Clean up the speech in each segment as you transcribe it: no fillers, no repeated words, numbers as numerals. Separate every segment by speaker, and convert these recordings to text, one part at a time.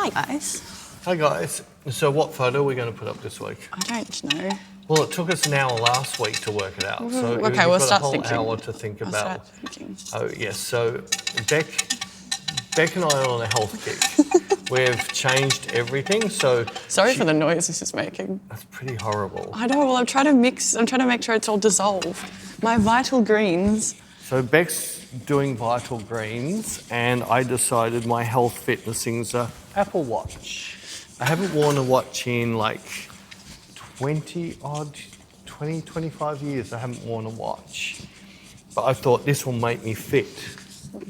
Speaker 1: Hi guys.
Speaker 2: Hi guys. So what photo are we going to put up this week?
Speaker 1: I don't know.
Speaker 2: Well, it took us an hour last week to work it out. So
Speaker 1: Okay,
Speaker 2: we've
Speaker 1: we'll
Speaker 2: got
Speaker 1: start
Speaker 2: a whole
Speaker 1: thinking.
Speaker 2: hour to think
Speaker 1: I'll
Speaker 2: about.
Speaker 1: start thinking.
Speaker 2: Oh yes. So Bec and I are on a health kick. We've changed everything. So
Speaker 1: Sorry for the noise this is making.
Speaker 2: That's pretty horrible.
Speaker 1: I know. Well, I'm trying to make sure it's all dissolved. My vital greens.
Speaker 2: So Bec's doing vital greens, and I decided my health fitness thing's a Apple Watch. I haven't worn a watch in like 25 years. I haven't worn a watch. But I thought this will make me fit.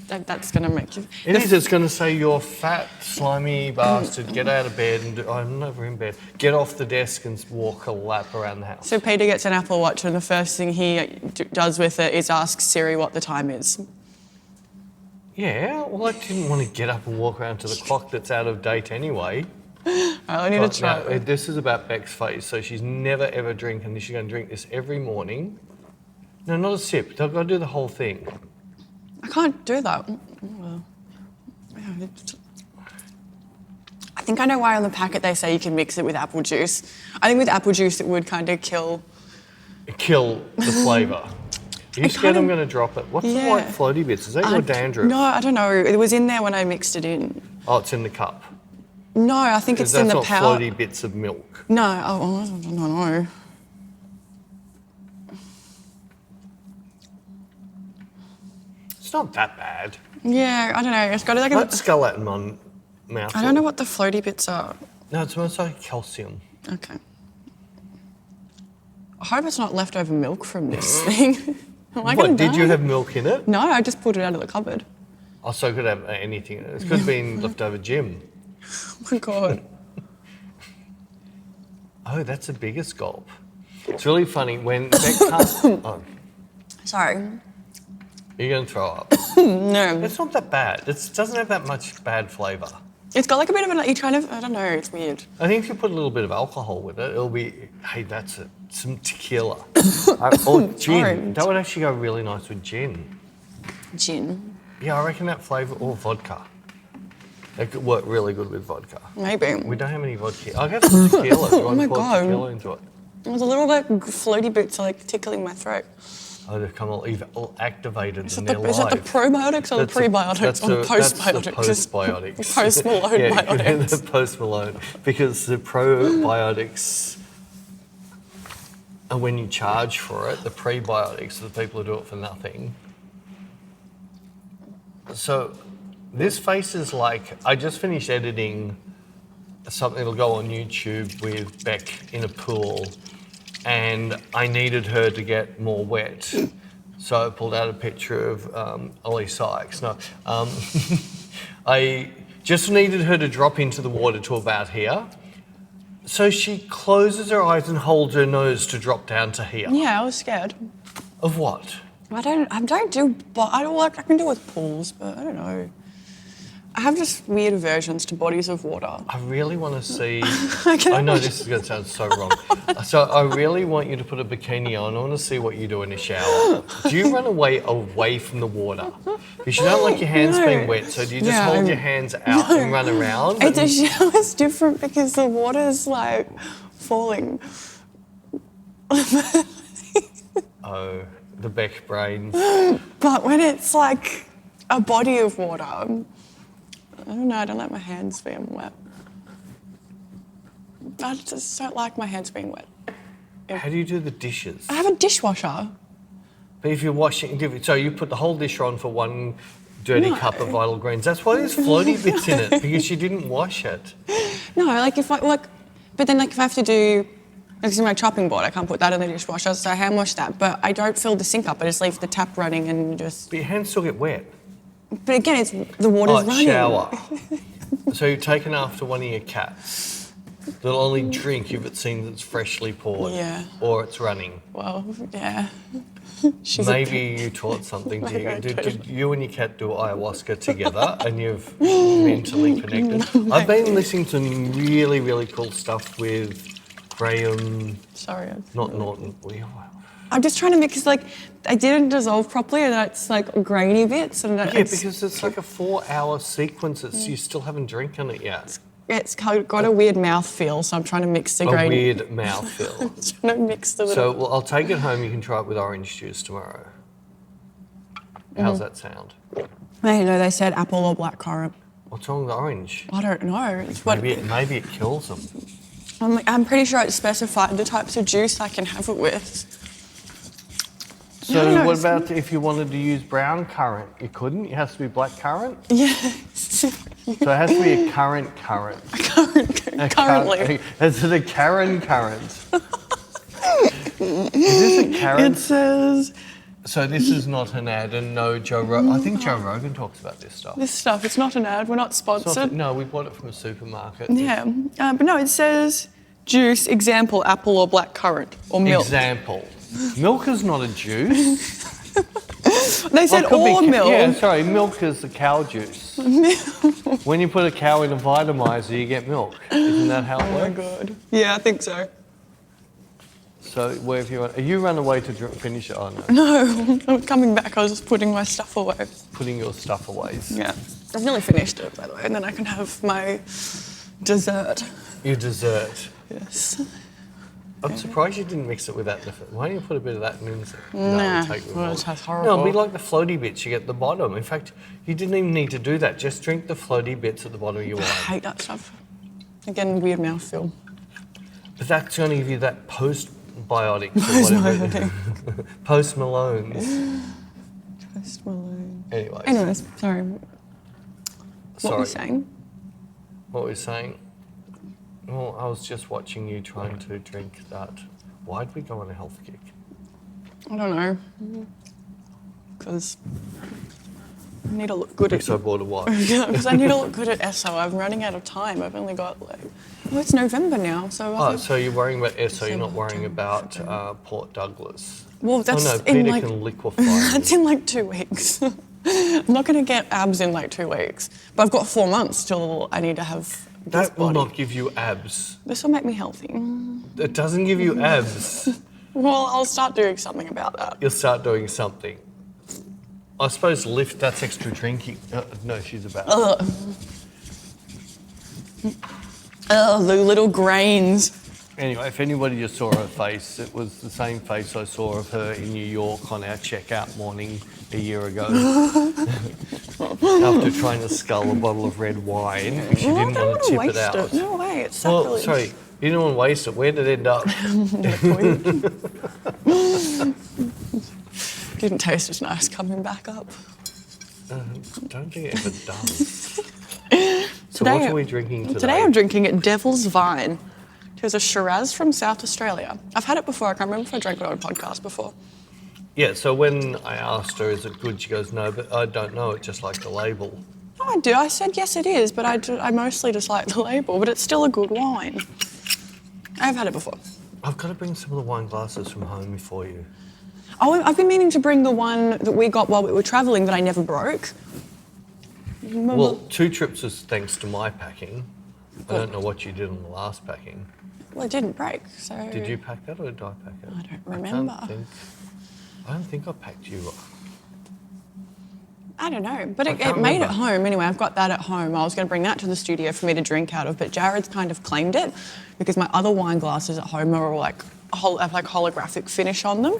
Speaker 1: That's going to make you...
Speaker 2: It is. It's going to say, you're fat, slimy bastard, get out of bed and I'm never in bed. Get off the desk and walk a lap around the house.
Speaker 1: So Peter gets an Apple Watch and the first thing he does with it is ask Siri what the time is.
Speaker 2: Yeah, well, I didn't want to get up and walk around to the clock that's out of date anyway.
Speaker 1: I need to try.
Speaker 2: No, this is about Bec's face, so she's never ever drinking this. She's going to drink this every morning. No, not a sip. They've got to do the whole thing.
Speaker 1: I can't do that. Well, I think I know why on the packet they say you can mix it with apple juice. I think with apple juice it would kind of kill
Speaker 2: The flavour. Are you scared I'm going to drop it? What's the white floaty bits? Is that your dandruff?
Speaker 1: No, I don't know. It was in there when I mixed it in.
Speaker 2: Oh, it's in the cup.
Speaker 1: No, I think it's in the
Speaker 2: That's not
Speaker 1: powder.
Speaker 2: floaty bits of milk.
Speaker 1: No, I don't know.
Speaker 2: It's not that bad.
Speaker 1: Yeah, I don't know. It's got like
Speaker 2: Let's skull that in my mouth.
Speaker 1: I don't know what the floaty bits are.
Speaker 2: No, it's most like calcium.
Speaker 1: Okay. I hope it's not leftover milk from this thing.
Speaker 2: What, did you have milk in it?
Speaker 1: No, I just pulled it out of the cupboard.
Speaker 2: Oh, so it could have anything. It could have been leftover gym.
Speaker 1: Oh my God.
Speaker 2: Oh, that's a bigger gulp. It's really funny when Bec can't... Oh,
Speaker 1: Sorry.
Speaker 2: you're going to throw up.
Speaker 1: No.
Speaker 2: It's not that bad. It doesn't have that much bad flavour.
Speaker 1: It's got like a bit of you kind of, I don't know, it's weird.
Speaker 2: I think if you put a little bit of alcohol with it, it'll be, hey, that's it. Some tequila. Or gin.
Speaker 1: Orange.
Speaker 2: That would actually go really nice with gin.
Speaker 1: Gin.
Speaker 2: Yeah, I reckon that flavour, or vodka. It could work really good with vodka.
Speaker 1: Maybe.
Speaker 2: We don't have any vodka. I'll get some tequila. Do you want
Speaker 1: my
Speaker 2: to pour
Speaker 1: God.
Speaker 2: tequila into it?
Speaker 1: There's a little bit floaty bits like tickling my throat.
Speaker 2: Oh, they've come all activated
Speaker 1: Is
Speaker 2: in
Speaker 1: it
Speaker 2: their
Speaker 1: the
Speaker 2: life.
Speaker 1: probiotics or the prebiotics or the postbiotics?
Speaker 2: That's the postbiotics.
Speaker 1: Post Malone biotics.
Speaker 2: The post Malone. Because the probiotics are when you charge for it. The prebiotics are the people who do it for nothing. So this face is like, I just finished editing something that'll go on YouTube with Bec in a pool, and I needed her to get more wet. So I pulled out a picture of Ollie Sykes. No, I just needed her to drop into the water to about here. So she closes her eyes and holds her nose to drop down to here.
Speaker 1: Yeah, I was scared.
Speaker 2: Of what?
Speaker 1: I don't do, but I can do it with pools, but I don't know. I have just weird aversions to bodies of water.
Speaker 2: I really want to see... I know this is going to sound so wrong. So I really want you to put a bikini on. I want to see what you do in the shower. Do you run away from the water? Because you don't like your hands being wet, so do you just hold your hands out and run around?
Speaker 1: The shower's different because the water's like falling.
Speaker 2: Oh, the Bec brains.
Speaker 1: But when it's like a body of water, I don't know, I don't like my hands being wet. I just don't like my hands being wet.
Speaker 2: How do you do the dishes?
Speaker 1: I have a dishwasher.
Speaker 2: But if you're washing, so you put the whole dish on for one dirty cup of vital greens. That's why there's floaty bits in it, because you didn't wash it.
Speaker 1: No, but then if I have to do, this is my chopping board, I can't put that in the dishwasher, so I hand wash that. But I don't fill the sink up, I just leave the tap running and just...
Speaker 2: But your hands still get wet.
Speaker 1: But again, it's the water's running.
Speaker 2: Shower. So you're taken after one of your cats. They'll only drink if it's seen that's freshly poured.
Speaker 1: Yeah.
Speaker 2: Or it's running.
Speaker 1: Well, yeah.
Speaker 2: Maybe you taught something to you. Did you and your cat do ayahuasca together and you've mentally connected? I've been listening to really, really cool stuff with Graham...
Speaker 1: Sorry.
Speaker 2: Not Norton.
Speaker 1: I'm just trying to mix, like, I didn't dissolve properly and it's like grainy bits. And
Speaker 2: Yeah, because it's like a 4-hour sequence. You still haven't drinking it yet.
Speaker 1: It's got a weird mouth feel, so I'm trying to mix the grain.
Speaker 2: A weird mouth feel.
Speaker 1: I'm trying to mix the
Speaker 2: So
Speaker 1: little...
Speaker 2: I'll take it home. You can try it with orange juice tomorrow. How's that sound?
Speaker 1: Hey, no, they said apple or blackcurrant.
Speaker 2: What's wrong with orange?
Speaker 1: I don't know. It's what,
Speaker 2: Maybe it kills them.
Speaker 1: I'm pretty sure it specified the types of juice I can have it with.
Speaker 2: So what about if you wanted to use brown currant? You couldn't? It has to be black currant?
Speaker 1: Yes.
Speaker 2: So it has to be a currant.
Speaker 1: Currently.
Speaker 2: Is it a current? Is this a current?
Speaker 1: It says...
Speaker 2: So this is not an ad, and no Joe Rogan. I think Joe Rogan talks about this stuff.
Speaker 1: This stuff, it's not an ad, we're not sponsored.
Speaker 2: No, we bought it from a supermarket.
Speaker 1: Yeah, but no, it says juice, example, apple or black currant, or milk.
Speaker 2: Example. Milk is not a juice.
Speaker 1: They said or milk.
Speaker 2: Yeah, sorry, milk is the cow juice. When you put a cow in a vitamizer, you get milk. Isn't that how it works?
Speaker 1: Oh my God. Yeah, I think so.
Speaker 2: So where have you run? Are you run away to finish it? Oh no.
Speaker 1: No, I'm coming back, I was just putting my stuff away.
Speaker 2: Putting your stuff away.
Speaker 1: Yeah, I've nearly finished it, by the way, and then I can have my dessert.
Speaker 2: Your dessert.
Speaker 1: Yes.
Speaker 2: I'm surprised you didn't mix it with that. Why don't you put a bit of that in?
Speaker 1: Nah,
Speaker 2: take it
Speaker 1: well,
Speaker 2: with
Speaker 1: it tastes horrible.
Speaker 2: No, it'd be like the floaty bits you get at the bottom. In fact, you didn't even need to do that. Just drink the floaty bits at the bottom of your
Speaker 1: I
Speaker 2: wine.
Speaker 1: hate that stuff. Again, weird mouthfeel.
Speaker 2: But that's going to give you that postbiotics or whatever. Post Malone's.
Speaker 1: Post Malone.
Speaker 2: Anyways,
Speaker 1: sorry. What were you saying?
Speaker 2: What were you saying? Well, I was just watching you trying to drink that. Why'd we go on a health kick?
Speaker 1: I don't know. Because I need to look good
Speaker 2: Because I bought a watch.
Speaker 1: Yeah, because I need to look good at ESSO. I'm running out of time. I've only got it's November now, so...
Speaker 2: So you're worrying about ESSO, you're not worrying about Port Douglas.
Speaker 1: Well, that's
Speaker 2: Peter can liquefy.
Speaker 1: That's in 2 weeks. I'm not going to get abs in 2 weeks. But I've got 4 months till I need to have this
Speaker 2: That will
Speaker 1: body.
Speaker 2: not give you abs.
Speaker 1: This will make me healthy.
Speaker 2: It doesn't give you abs.
Speaker 1: Well, I'll start doing something about that.
Speaker 2: You'll start doing something. I suppose lift, that's extra drinking. No, she's about.
Speaker 1: Oh, the little grains.
Speaker 2: Anyway, if anybody just saw her face, it was the same face I saw of her in New York on our checkout morning a year ago. After trying to scull a bottle of red wine, because she didn't want to tip it out.
Speaker 1: No way, it's
Speaker 2: Well,
Speaker 1: sacrilege.
Speaker 2: sorry, you didn't want to waste it. Where did it end up?
Speaker 1: Didn't taste as nice coming back up.
Speaker 2: Don't think it ever does. So
Speaker 1: Today-
Speaker 2: what are we drinking today?
Speaker 1: Today I'm drinking it Devil's Vine. It's a Shiraz from South Australia. I've had it before. I can't remember if I drank it on a podcast before.
Speaker 2: Yeah, so when I asked her, is it good, she goes, no, but I don't know it, just like the label.
Speaker 1: Oh, I do. I said yes, it is, but I mostly just like the label. But it's still a good wine. I've had it before.
Speaker 2: I've got to bring some of the wine glasses from home for you.
Speaker 1: Oh, I've been meaning to bring the one that we got while we were travelling that I never broke. Remember?
Speaker 2: Well, 2 trips was thanks to my packing. I don't know what you did on the last packing.
Speaker 1: Well, it didn't break, so...
Speaker 2: Did you pack that or did I pack it?
Speaker 1: I don't remember.
Speaker 2: I don't think I packed you.
Speaker 1: I don't know, but it
Speaker 2: can't
Speaker 1: made it
Speaker 2: remember.
Speaker 1: home anyway. I've got that at home. I was going to bring that to the studio for me to drink out of, but Jared's kind of claimed it because my other wine glasses at home are all have holographic finish on them.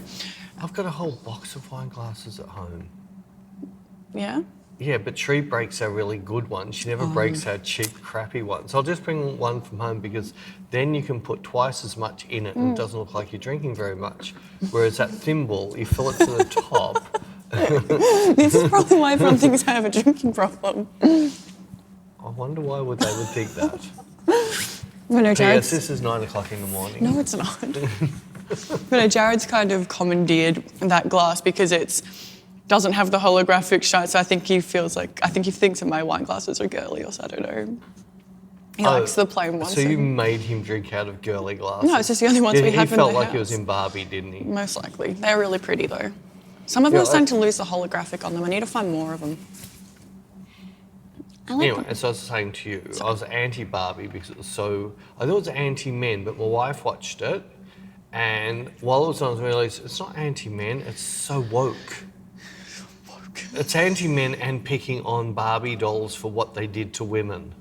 Speaker 2: I've got a whole box of wine glasses at home.
Speaker 1: Yeah?
Speaker 2: Yeah, but Tree breaks our really good ones. She never breaks our cheap, crappy ones. I'll just bring one from home because then you can put twice as much in it and it doesn't look like you're drinking very much. Whereas that thimble, you fill it to the top.
Speaker 1: This is probably why everyone thinks I have a drinking problem.
Speaker 2: I wonder why would they would think that.
Speaker 1: But no,
Speaker 2: Yes,
Speaker 1: Jared's...
Speaker 2: this is 9 o'clock in the morning.
Speaker 1: No, it's not. But no, Jared's kind of commandeered that glass because it doesn't have the holographic shine, so I think he thinks that my wine glasses are girly, or so I don't know. He likes the plain ones.
Speaker 2: So you made him drink out of girly glasses?
Speaker 1: No, it's just the only ones we have in the
Speaker 2: He felt like he was
Speaker 1: house.
Speaker 2: in Barbie, didn't he?
Speaker 1: Most likely. They're really pretty though. Some of them are starting to lose the holographic on them. I need to find more of them. I like
Speaker 2: Anyway, as I was saying to you, I was anti-Barbie because it was so... I thought it was anti-men, but my wife watched it, and while it was on, I realised it's not anti-men, it's so woke. It's anti-men and picking on Barbie dolls for what they did to women.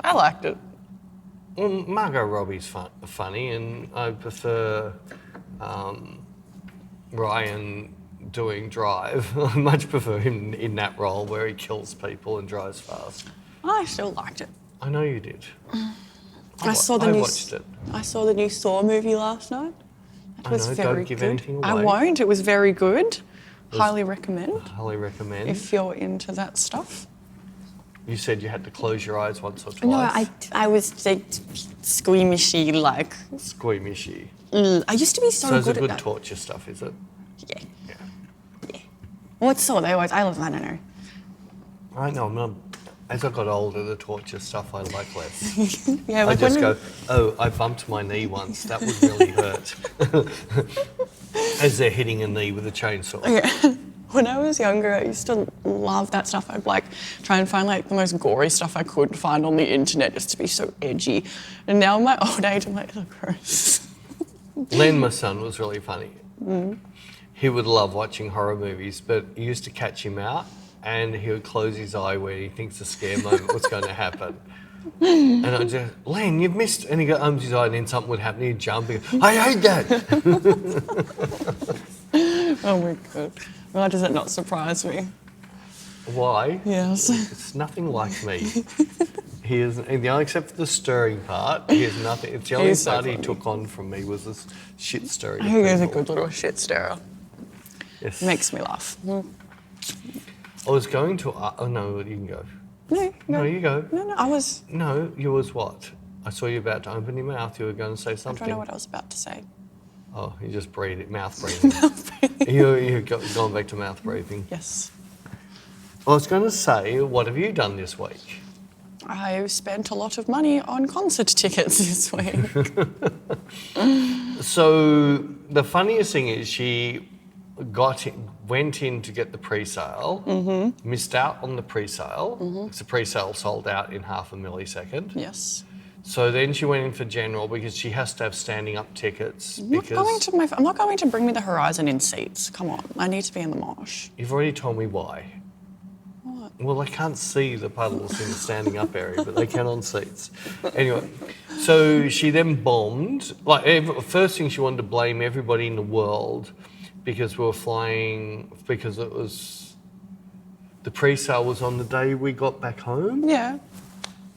Speaker 1: I liked it.
Speaker 2: Well, Margot Robbie's funny, and I prefer Ryan doing Drive. I much prefer him in that role where he kills people and drives fast.
Speaker 1: I still liked it.
Speaker 2: I know you did. I watched it.
Speaker 1: I saw the new Saw movie last night. It was very
Speaker 2: don't give
Speaker 1: good.
Speaker 2: anything away.
Speaker 1: I won't. It was very good. Highly recommend.
Speaker 2: Highly recommend.
Speaker 1: If you're into that stuff.
Speaker 2: You said you had to close your eyes once or twice.
Speaker 1: No, I was like squeamishy, like.
Speaker 2: Squeamishy.
Speaker 1: I used to be so good at that.
Speaker 2: So it's a good torture stuff, is it?
Speaker 1: Yeah.
Speaker 2: Yeah.
Speaker 1: What's Saw? I don't know.
Speaker 2: I know. As I got older, the torture stuff I like less.
Speaker 1: Yeah,
Speaker 2: I
Speaker 1: like
Speaker 2: just go, oh, I bumped my knee once. That would really hurt. As they're hitting a knee with a chainsaw.
Speaker 1: Yeah. When I was younger, I used to love that stuff. I'd like try and find like the most gory stuff I could find on the internet just to be so edgy. And now in my old age, I'm like, oh, gross.
Speaker 2: Len, my son, was really funny. He would love watching horror movies, but you used to catch him out and he would close his eye when he thinks a scare moment was going to happen. And I'd just, Len, you've missed. And he'd go, opens his eye, and then something would happen. He'd jump and go, I hate that.
Speaker 1: Oh my God. Why does that not surprise me?
Speaker 2: Why?
Speaker 1: Yes.
Speaker 2: It's nothing like me. He is, except for the stirring part, he has nothing. It's the only part he took on from me was this shit stirring.
Speaker 1: He is a good little shit stirrer.
Speaker 2: Yes.
Speaker 1: Makes me laugh.
Speaker 2: I was going to. Oh no, you can go.
Speaker 1: No,
Speaker 2: you go.
Speaker 1: No, I was.
Speaker 2: No, you was what? I saw you about to open your mouth. You were going to say something.
Speaker 1: I don't know what I was about to say.
Speaker 2: Oh, you just breathed. Mouth breathing. You've gone back to mouth breathing.
Speaker 1: Yes.
Speaker 2: I was going to say, what have you done this week?
Speaker 1: I've spent a lot of money on concert tickets this week.
Speaker 2: So the funniest thing is she went in to get the pre-sale, missed out on the pre-sale. The pre-sale sold out in half a millisecond.
Speaker 1: Yes.
Speaker 2: So then she went in for general because she has to have standing up tickets.
Speaker 1: I'm not going to Bring Me the Horizon in seats. Come on, I need to be in the mosh.
Speaker 2: You've already told me why.
Speaker 1: What?
Speaker 2: Well, they can't see the puddles in the standing up area, but they can on seats. Anyway, so she then bombed. First thing, she wanted to blame everybody in the world because we were flying, because it was, the pre-sale was on the day we got back home.
Speaker 1: Yeah.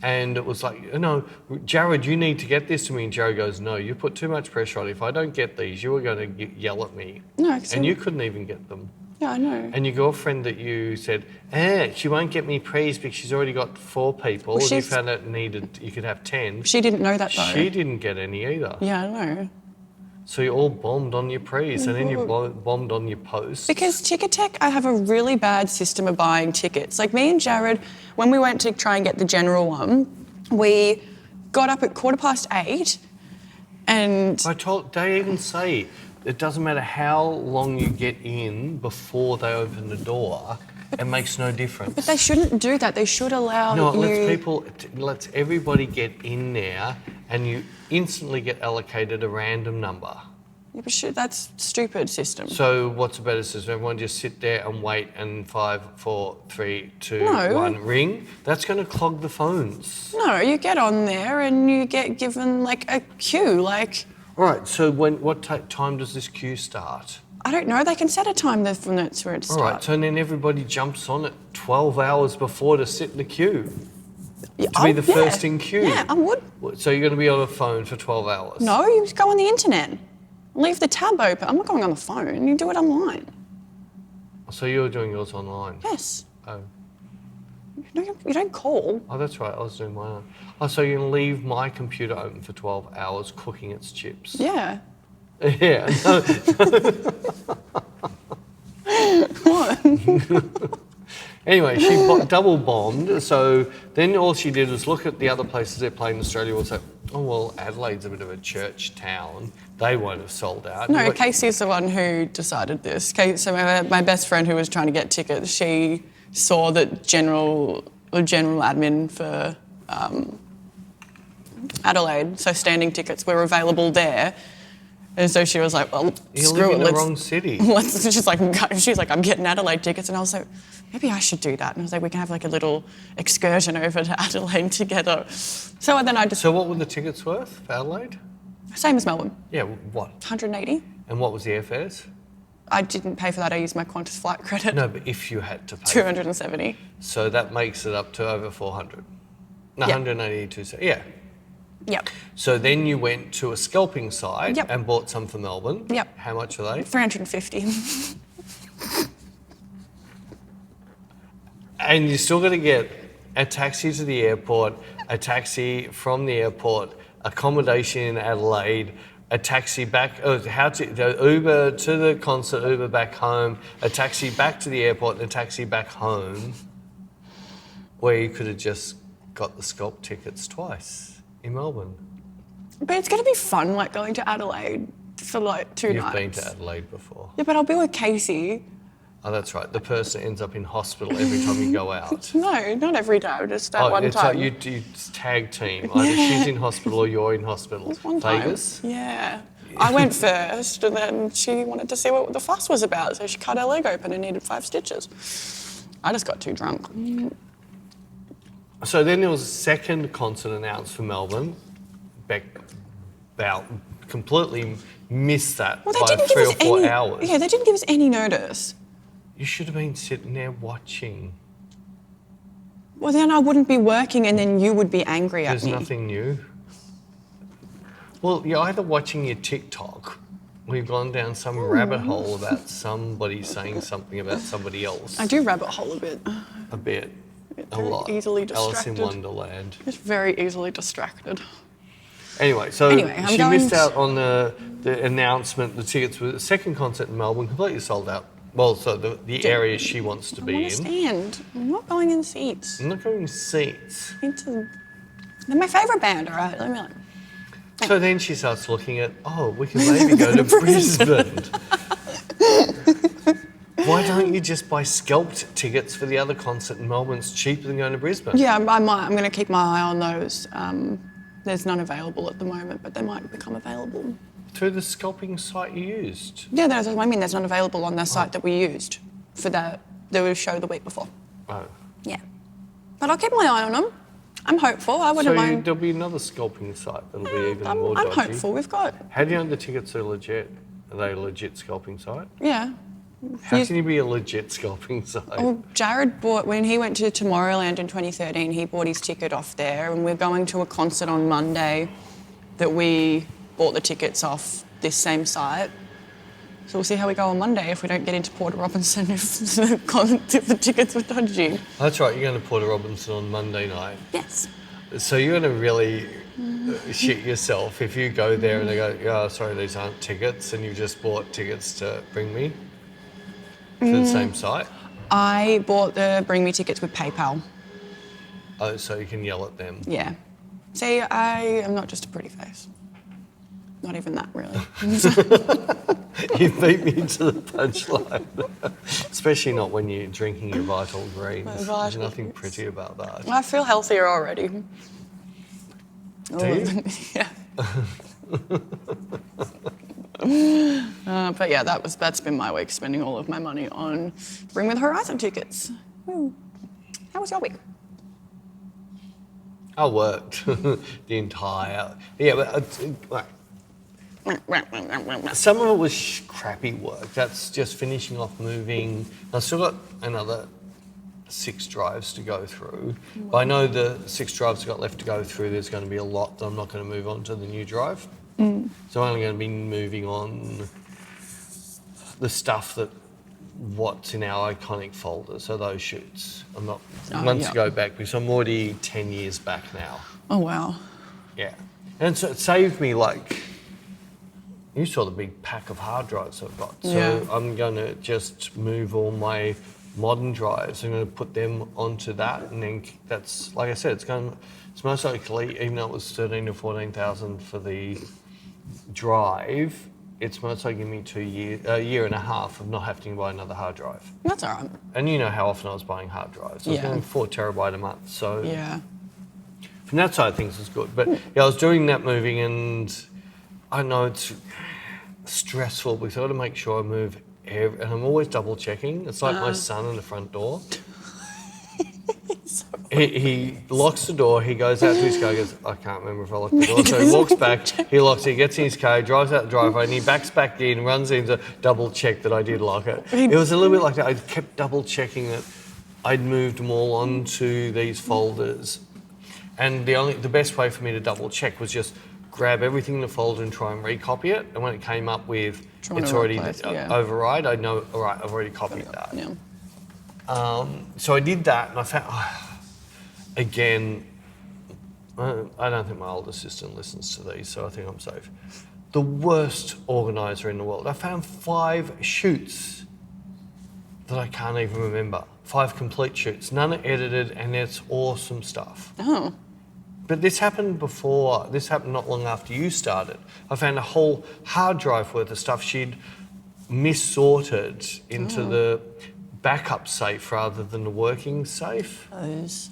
Speaker 2: And it was like, no, Jared, you need to get this to me. And Jared goes, no, you put too much pressure on it. If I don't get these, you are going to yell at me.
Speaker 1: No,
Speaker 2: and you couldn't even get them.
Speaker 1: Yeah, I know.
Speaker 2: And your girlfriend that you said, she won't get me prees because she's already got 4 people.
Speaker 1: Well,
Speaker 2: and you found out you could have 10.
Speaker 1: She didn't know that though.
Speaker 2: She didn't get any either.
Speaker 1: Yeah, I know.
Speaker 2: So you all bombed on your prees and then you bombed on your posts.
Speaker 1: Because Ticketek, I have a really bad system of buying tickets. Like me and Jared, when we went to try and get the general one, we got up at 8:15 and...
Speaker 2: They even say it doesn't matter how long you get in before they open the door, it makes no difference.
Speaker 1: But they shouldn't do that. They should allow
Speaker 2: lets everybody get in there and you instantly get allocated a random number.
Speaker 1: Yeah, but that's stupid system.
Speaker 2: So what's the better system? Everyone just sit there and wait and 5, 4, 3, 2,
Speaker 1: No.
Speaker 2: 1, ring? That's going to clog the phones.
Speaker 1: No, you get on there and you get given like a queue, like...
Speaker 2: All right, so what time does this queue start?
Speaker 1: I don't know, they can set a time there from that's where it starts.
Speaker 2: All right, so then everybody jumps on it 12 hours before to sit in the queue. To be the first in queue.
Speaker 1: Yeah, I would.
Speaker 2: So you're going to be on a phone for 12 hours?
Speaker 1: No, you just go on the internet. Leave the tab open. I'm not going on the phone. You do it online.
Speaker 2: So you're doing yours online?
Speaker 1: Yes.
Speaker 2: Oh.
Speaker 1: You don't call.
Speaker 2: Oh, that's right. I was doing mine on. Oh, so you're going to leave my computer open for 12 hours cooking its chips?
Speaker 1: Yeah.
Speaker 2: Yeah. No.
Speaker 1: What?
Speaker 2: Anyway, she double bombed. So then all she did was look at the other places they're playing in Australia. Was like, oh well, Adelaide's a bit of a church town. They won't have sold out.
Speaker 1: No, Casey's the one who decided this. So my best friend who was trying to get tickets, she saw that general admin for Adelaide, so standing tickets were available there. And so she was like, well,
Speaker 2: You
Speaker 1: screw
Speaker 2: live
Speaker 1: it.
Speaker 2: in the wrong city.
Speaker 1: She's like, I'm getting Adelaide tickets. And I was like, maybe I should do that. And I was like, we can have like a little excursion over to Adelaide together. So then I just...
Speaker 2: So what were the tickets worth for Adelaide?
Speaker 1: Same as Melbourne.
Speaker 2: Yeah, what?
Speaker 1: 180.
Speaker 2: And what was the airfares?
Speaker 1: I didn't pay for that. I used my Qantas flight credit.
Speaker 2: No, but if you had to pay.
Speaker 1: 270.
Speaker 2: So that makes it up to over 400. No,
Speaker 1: Yep.
Speaker 2: 182. Yeah.
Speaker 1: Yep.
Speaker 2: So then you went to a scalping site
Speaker 1: Yep.
Speaker 2: and bought some for Melbourne.
Speaker 1: Yep.
Speaker 2: How much are they?
Speaker 1: 350.
Speaker 2: And you're still going to get a taxi to the airport, a taxi from the airport, accommodation in Adelaide, a taxi back, the Uber to the concert, Uber back home, a taxi back to the airport, and a taxi back home, where you could have just got the scalp tickets twice in Melbourne.
Speaker 1: But it's going to be fun, like going to Adelaide for like 2 nights.
Speaker 2: You've been to Adelaide before.
Speaker 1: Yeah, but I'll be with Casey.
Speaker 2: Oh, that's right. The person ends up in hospital every time you go out.
Speaker 1: No, not every day, just that one
Speaker 2: it's
Speaker 1: time.
Speaker 2: like you tag team. Either she's in hospital or you're in hospital.
Speaker 1: One time.
Speaker 2: Vegas?
Speaker 1: Yeah. I went first and then she wanted to see what the fuss was about, so she cut her leg open and needed 5 stitches. I just got too drunk.
Speaker 2: So then there was a second concert announced for Melbourne. Bec completely missed that
Speaker 1: Well, they
Speaker 2: by
Speaker 1: didn't
Speaker 2: 3
Speaker 1: give
Speaker 2: or
Speaker 1: us
Speaker 2: 4
Speaker 1: any,
Speaker 2: hours.
Speaker 1: Yeah, they didn't give us any notice.
Speaker 2: You should have been sitting there watching.
Speaker 1: Well, then I wouldn't be working and then you would be angry at
Speaker 2: There's
Speaker 1: me.
Speaker 2: nothing new. Well, you're either watching your TikTok or you've gone down some rabbit hole about somebody saying something about somebody else.
Speaker 1: I do rabbit hole a bit.
Speaker 2: A bit. A
Speaker 1: Very
Speaker 2: lot.
Speaker 1: easily
Speaker 2: Alice in
Speaker 1: distracted.
Speaker 2: Wonderland.
Speaker 1: Just very easily distracted.
Speaker 2: Anyway, so
Speaker 1: I'm
Speaker 2: she
Speaker 1: going
Speaker 2: missed out on the announcement. The tickets were the second concert in Melbourne, completely sold out. Well, so the area she wants to
Speaker 1: I
Speaker 2: be
Speaker 1: want
Speaker 2: in.
Speaker 1: to stand. I'm not going in seats.
Speaker 2: I'm not going seats.
Speaker 1: They're my favourite band, all right? Let me like.
Speaker 2: So then she starts looking at, we can maybe go to Brisbane. Why don't you just buy scalped tickets for the other concert in Melbourne? It's cheaper than going to Brisbane.
Speaker 1: Yeah, I might. I'm going to keep my eye on those. There's none available at the moment, but they might become available.
Speaker 2: Through the scalping site you used.
Speaker 1: Yeah, that's what I mean. There's none available on the site that we used for the show the week before.
Speaker 2: Oh.
Speaker 1: Yeah. But I'll keep my eye on them. I'm hopeful. I wouldn't mind.
Speaker 2: There'll be another scalping site that'll be even more
Speaker 1: I'm
Speaker 2: dodgy.
Speaker 1: hopeful. We've got.
Speaker 2: How do you know the tickets are legit? Are they a legit scalping site?
Speaker 1: Yeah.
Speaker 2: How can you be a legit scalping site?
Speaker 1: Well, Jared bought, when he went to Tomorrowland in 2013, he bought his ticket off there, and we're going to a concert on Monday that we bought the tickets off this same site. So we'll see how we go on Monday if we don't get into Porter Robinson if the tickets were dodgy.
Speaker 2: That's right, you're going to Porter Robinson on Monday night.
Speaker 1: Yes.
Speaker 2: So you're going to really shit yourself if you go there and they go, oh, sorry, these aren't tickets, and you just bought tickets to bring me to the same site.
Speaker 1: I bought the Bring Me tickets with PayPal.
Speaker 2: Oh, so you can yell at them.
Speaker 1: Yeah. See, I am not just a pretty face. Not even that, really.
Speaker 2: You beat me to the punchline. Especially not when you're drinking your Vital Greens.
Speaker 1: My
Speaker 2: There's
Speaker 1: Vital
Speaker 2: nothing
Speaker 1: Greens.
Speaker 2: pretty about that.
Speaker 1: I feel healthier already.
Speaker 2: Do you?
Speaker 1: Yeah. But yeah, that's been my week, spending all of my money on Bring Me the Horizon tickets. Woo. How was your week?
Speaker 2: I worked the entire... Yeah, but... some of it was crappy work. That's just finishing off moving. I've still got another 6 drives to go through. But I know the 6 drives I've got left to go through, there's going to be a lot that I'm not going to move on to the new drive. So I'm only going to be moving on the stuff what's in our iconic folder, so those shoots. I'm not months ago back because I'm already 10 years back now.
Speaker 1: Oh, wow.
Speaker 2: Yeah. And so it saved me you saw the big pack of hard drives I've got. So
Speaker 1: Yeah.
Speaker 2: I'm going to just move all my modern drives. I'm going to put them onto that, and then that's, like I said, it's most likely, even though it was 13,000 to 14,000 for the drive, it's most likely going to be a year and a half of not having to buy another hard drive.
Speaker 1: That's all right.
Speaker 2: And you know how often I was buying hard drives. I was
Speaker 1: Yeah.
Speaker 2: going 4 terabyte a month. So
Speaker 1: Yeah.
Speaker 2: from that side of things, it's good. But yeah, I was doing that moving, and I know stressful because I've got to make sure I move and I'm always double checking. It's like my son in the front door. He locks the door, he goes out to his car, goes, I can't remember if I locked the door. So he walks back, he locks it, gets in his car, drives out the driveway, and he backs back in, runs in to double check that I did lock it. It was a little bit like that. I kept double checking that I'd moved them all onto these folders. And the best way for me to double check was just grab everything in the folder and try and recopy it. And when it came up with it's already override, I know, all right, I've already copied that.
Speaker 1: Yeah.
Speaker 2: So I did that, and I found, again, I don't think my old assistant listens to these, so I think I'm safe. The worst organiser in the world. I found 5 shoots that I can't even remember. 5 complete shoots. None are edited, and it's awesome stuff.
Speaker 1: Oh.
Speaker 2: But this happened before. This happened not long after you started. I found a whole hard drive worth of stuff she'd missorted into the backup safe rather than the working safe.
Speaker 1: Those.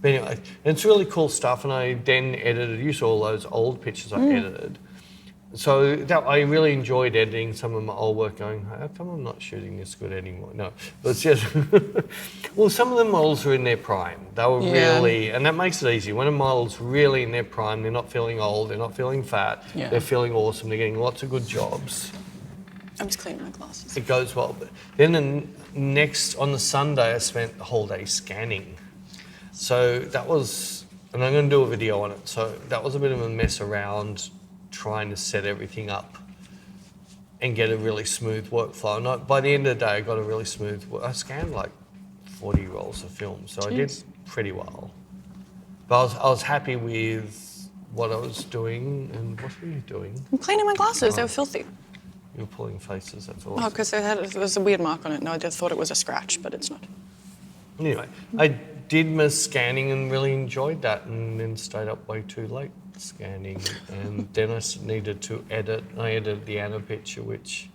Speaker 2: But anyway, it's really cool stuff, and I then edited. You saw all those old pictures I edited. So I really enjoyed editing some of my old work, going, how come I'm not shooting this good anymore? No, but it's just, well, some of the models are in their prime. They were really, and that makes it easy. When a model's really in their prime, they're not feeling old, they're not feeling fat, they're feeling awesome, they're getting lots of good jobs.
Speaker 1: I'm just cleaning my glasses.
Speaker 2: It goes well. But then on the Sunday, I spent the whole day scanning. So that was, and I'm going to do a video on it, so that was a bit of a mess around trying to set everything up and get a really smooth workflow. And by the end of the day, I got a really smooth I scanned like 40 rolls of film, so I did pretty well. But I was happy with what I was doing. And what were you doing?
Speaker 1: I'm cleaning my glasses. They were filthy.
Speaker 2: You were pulling faces, that's all.
Speaker 1: Oh, because there was a weird mark on it. No, I just thought it was a scratch, but it's not.
Speaker 2: Anyway, I did my scanning and really enjoyed that, and then stayed up way too late scanning. And then I needed to edit. I edited the Anna picture, which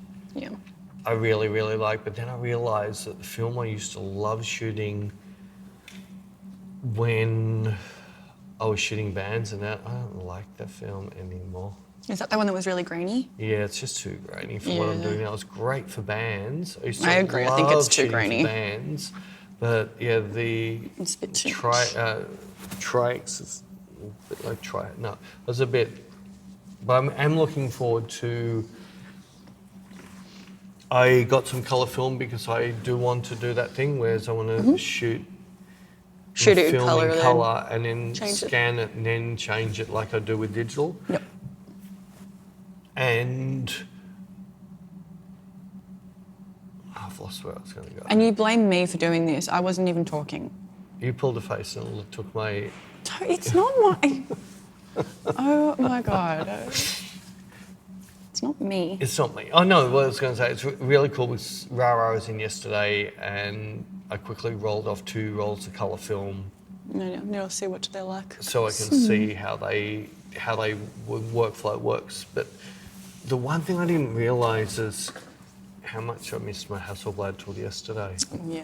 Speaker 2: I really, really like. But then I realised that the film I used to love shooting when I was shooting bands and that, I don't like that film anymore.
Speaker 1: Is that the one that was really grainy?
Speaker 2: Yeah, it's just too grainy for what I'm doing now. It's great for bands.
Speaker 1: I agree. I think it's too grainy.
Speaker 2: For bands, but yeah,
Speaker 1: it's a bit too
Speaker 2: trikes is a bit like No, it was a bit. But I'm looking forward to. I got some colour film because I do want to do that thing, whereas I want to shoot it in colour, and then scan it and then change it like I do with digital.
Speaker 1: Yep.
Speaker 2: And I've lost where I was going to go.
Speaker 1: And you blame me for doing this. I wasn't even talking.
Speaker 2: You pulled a face and took my...
Speaker 1: It's not my... Oh my God. It's not me.
Speaker 2: It's not me. Oh no, what I was going to say, it's really cool because Rara was in yesterday and I quickly rolled off 2 rolls of colour film.
Speaker 1: Now I'll see what they're like.
Speaker 2: So I can see how they workflow works. But the one thing I didn't realise is how much I missed my Hasselblad tool yesterday.
Speaker 1: Yeah.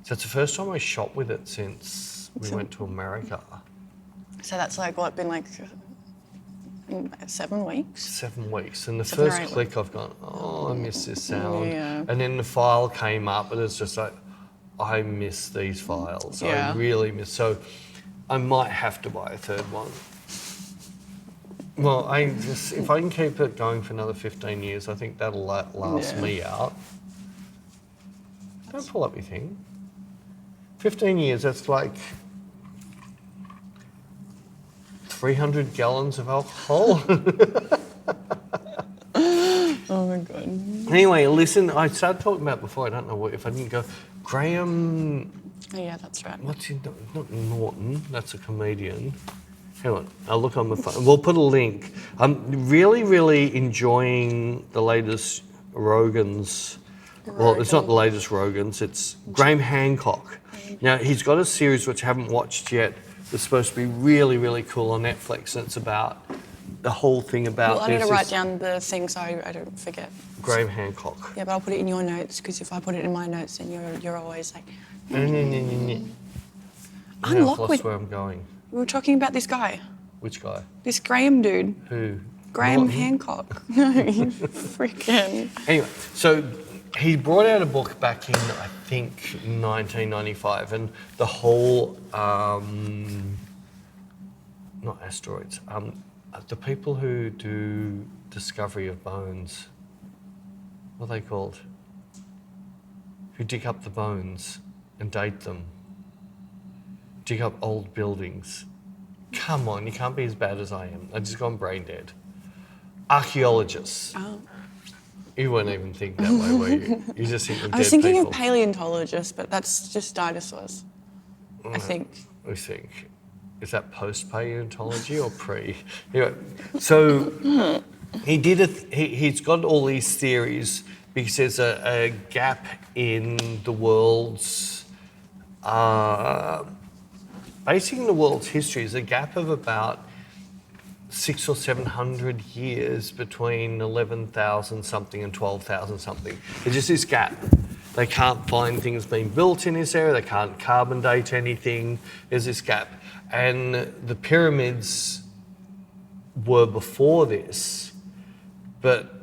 Speaker 2: So it's the first time I shot with it since we went to America.
Speaker 1: So that's like what, been like 7 weeks?
Speaker 2: 7 weeks. And the first click I've gone, I miss this sound.
Speaker 1: Yeah.
Speaker 2: And then the file came up and it's just like, I miss these files.
Speaker 1: Yeah.
Speaker 2: I really miss. So I might have to buy a 3rd one. Well, if I can keep it going for another 15 years, I think that'll last me out. Don't pull up your thing. 15 years, that's like 300 gallons of alcohol.
Speaker 1: Oh my God.
Speaker 2: Anyway, listen, I started talking about before, I don't know if I didn't go, Graham...
Speaker 1: Oh yeah, that's right.
Speaker 2: What's his name? Not Norton, that's a comedian. Hang on, I'll look on my phone. We'll put a link. I'm really, really enjoying the latest Rogans. Well, it's not the latest Rogans, it's Graham Hancock. Now, he's got a series which I haven't watched yet that's supposed to be really, really cool on Netflix, and it's about the whole thing about
Speaker 1: I need to write down the thing so I don't forget.
Speaker 2: Graham Hancock.
Speaker 1: Yeah, but I'll put it in your notes, because if I put it in my notes, then you're always like...
Speaker 2: I've lost where I'm going.
Speaker 1: We were talking about this guy.
Speaker 2: Which guy?
Speaker 1: This Graham dude.
Speaker 2: Who?
Speaker 1: Graham Hancock. No, you freaking.
Speaker 2: Anyway, so he brought out a book back in, I think, 1995, and the whole, not asteroids, the people who do discovery of bones, what are they called? Who dig up the bones and date them. Dig up old buildings. Come on, you can't be as bad as I am. I've just gone brain dead. Archaeologists.
Speaker 1: Oh.
Speaker 2: You won't even think that way, were you? You just think of dead people.
Speaker 1: I was thinking of paleontologists, but that's just dinosaurs, I think.
Speaker 2: We think. Is that post-paleontology or pre? Anyway, so he's got all these theories because there's a gap in the world's, basically in the world's history, is a gap of about 600 or 700 years between 11,000 something and 12,000 something. There's just this gap. They can't find things being built in this area. They can't carbon date anything. There's this gap. And the pyramids were before this, but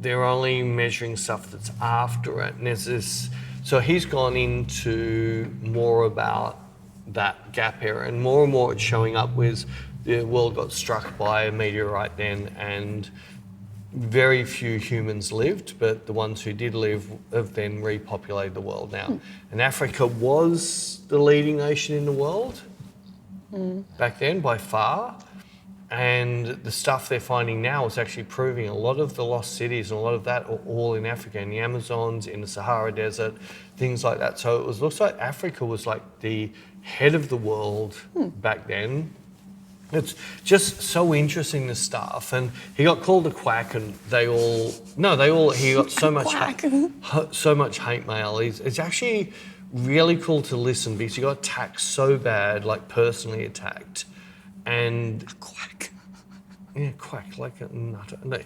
Speaker 2: they're only measuring stuff that's after it. And there's this, so he's gone into more about that gap era, and more it's showing up with the world got struck by a meteorite then, and very few humans lived, but the ones who did live have then repopulated the world now. And Africa was the leading nation in the world back then by far. And the stuff they're finding now is actually proving a lot of the lost cities and a lot of that are all in Africa, in the Amazons, in the Sahara Desert, things like that. So it looks like Africa was like the head of the world back then. It's just so interesting, this stuff. And he got called a quack, and he got so much hate mail. It's actually really cool to listen because he got attacked so bad, like personally attacked. And
Speaker 1: A quack.
Speaker 2: Yeah, quack, like a nutter. No.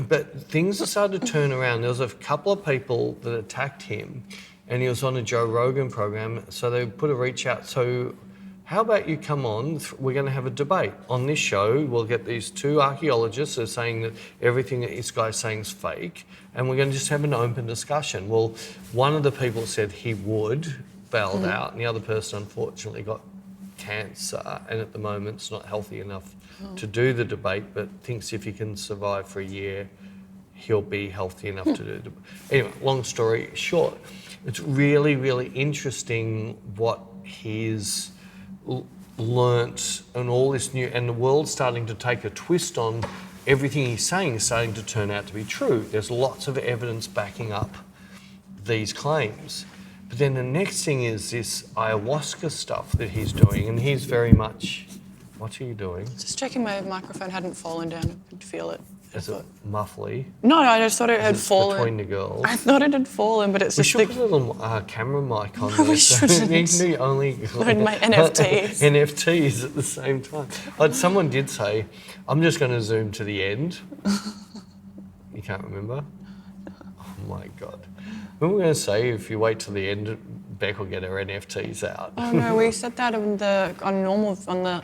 Speaker 2: But things have started to turn around. There was a couple of people that attacked him, and he was on a Joe Rogan program, so they put a reach out. So how about you come on, we're going to have a debate. On this show, we'll get these two archaeologists who are saying that everything that this guy's saying is fake, and we're going to just have an open discussion. Well, one of the people said he would, bailed out, and the other person unfortunately got cancer, and at the moment it's not healthy enough to do the debate, but thinks if he can survive for a year, he'll be healthy enough to do the debate. Anyway, long story short, it's really, really interesting what he's learnt and all this new, and the world's starting to take a twist on everything he's saying is starting to turn out to be true. There's lots of evidence backing up these claims. But then the next thing is this ayahuasca stuff that he's doing, and he's very much, what are you doing?
Speaker 1: Just checking my microphone hadn't fallen down. I could feel it.
Speaker 2: Is it muffly?
Speaker 1: No, I just thought it had fallen.
Speaker 2: Between the girls?
Speaker 1: I thought it had fallen, but it's
Speaker 2: We
Speaker 1: just
Speaker 2: should put a little camera mic on
Speaker 1: No,
Speaker 2: there.
Speaker 1: we
Speaker 2: so
Speaker 1: shouldn't.
Speaker 2: you can only
Speaker 1: Load my NFTs.
Speaker 2: NFTs at the same time. Someone did say, I'm just going to zoom to the end. You can't remember? Oh my God. We were going to say if you wait till the end, Bec will get her NFTs out.
Speaker 1: Oh no, we said that on the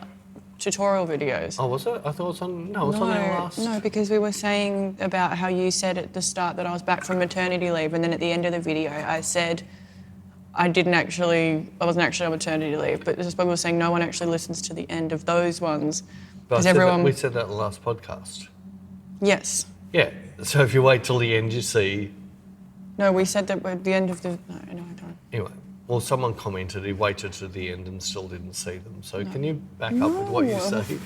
Speaker 1: tutorial videos.
Speaker 2: Oh, was it? I thought it was on. No, it was on our last.
Speaker 1: No, because we were saying about how you said at the start that I was back from maternity leave, and then at the end of the video I said I wasn't actually on maternity leave, but this is when we were saying no one actually listens to the end of those ones because everyone.
Speaker 2: We said that in the last podcast.
Speaker 1: Yes.
Speaker 2: Yeah. So if you wait till the end, you see.
Speaker 1: No, we said that at the end of the. No, I don't.
Speaker 2: Anyway, well, someone commented he waited to the end and still didn't see them. So can you back up with what you say?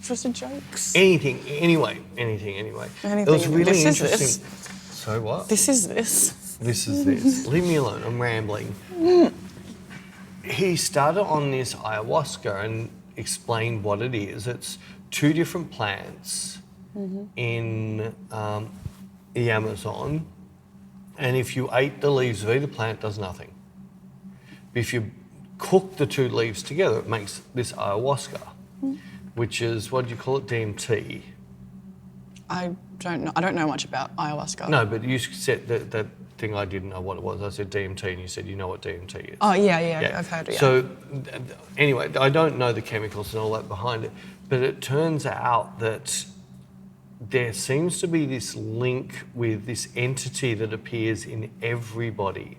Speaker 1: Just a jokes.
Speaker 2: Anything. Anyway. It was really
Speaker 1: This
Speaker 2: interesting.
Speaker 1: is this.
Speaker 2: So what?
Speaker 1: This is this.
Speaker 2: This is this. Leave me alone. I'm rambling. He started on this ayahuasca and explained what it is. It's two different plants in the Amazon. And if you ate the leaves of either plant, it does nothing. But if you cook the two leaves together, it makes this ayahuasca, which is, what do you call it, DMT?
Speaker 1: I don't know. I don't know much about ayahuasca.
Speaker 2: No, but you said that thing I didn't know what it was. I said DMT, and you said you know what DMT is.
Speaker 1: Oh, yeah. I've heard it, yeah.
Speaker 2: So, anyway, I don't know the chemicals and all that behind it, but it turns out that there seems to be this link with this entity that appears in everybody.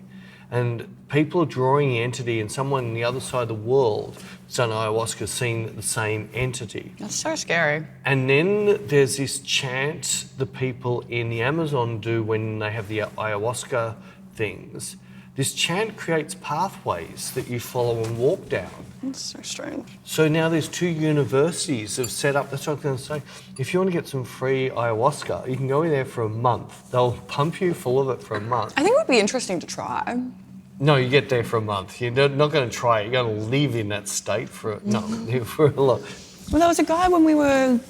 Speaker 2: And people are drawing the entity, and someone on the other side of the world that's done ayahuasca seeing the same entity.
Speaker 1: That's so scary.
Speaker 2: And then there's this chant the people in the Amazon do when they have the ayahuasca things. This chant creates pathways that you follow and walk down.
Speaker 1: That's so strange.
Speaker 2: So now there's 2 universities have set up, that's what I was going to say. If you want to get some free ayahuasca, you can go in there for a month. They'll pump you full of it for a month.
Speaker 1: I think it would be interesting to try.
Speaker 2: No, you get there for a month. You're not going to try it. You're going to live in that state for a lot.
Speaker 1: Well, there was a guy when we were...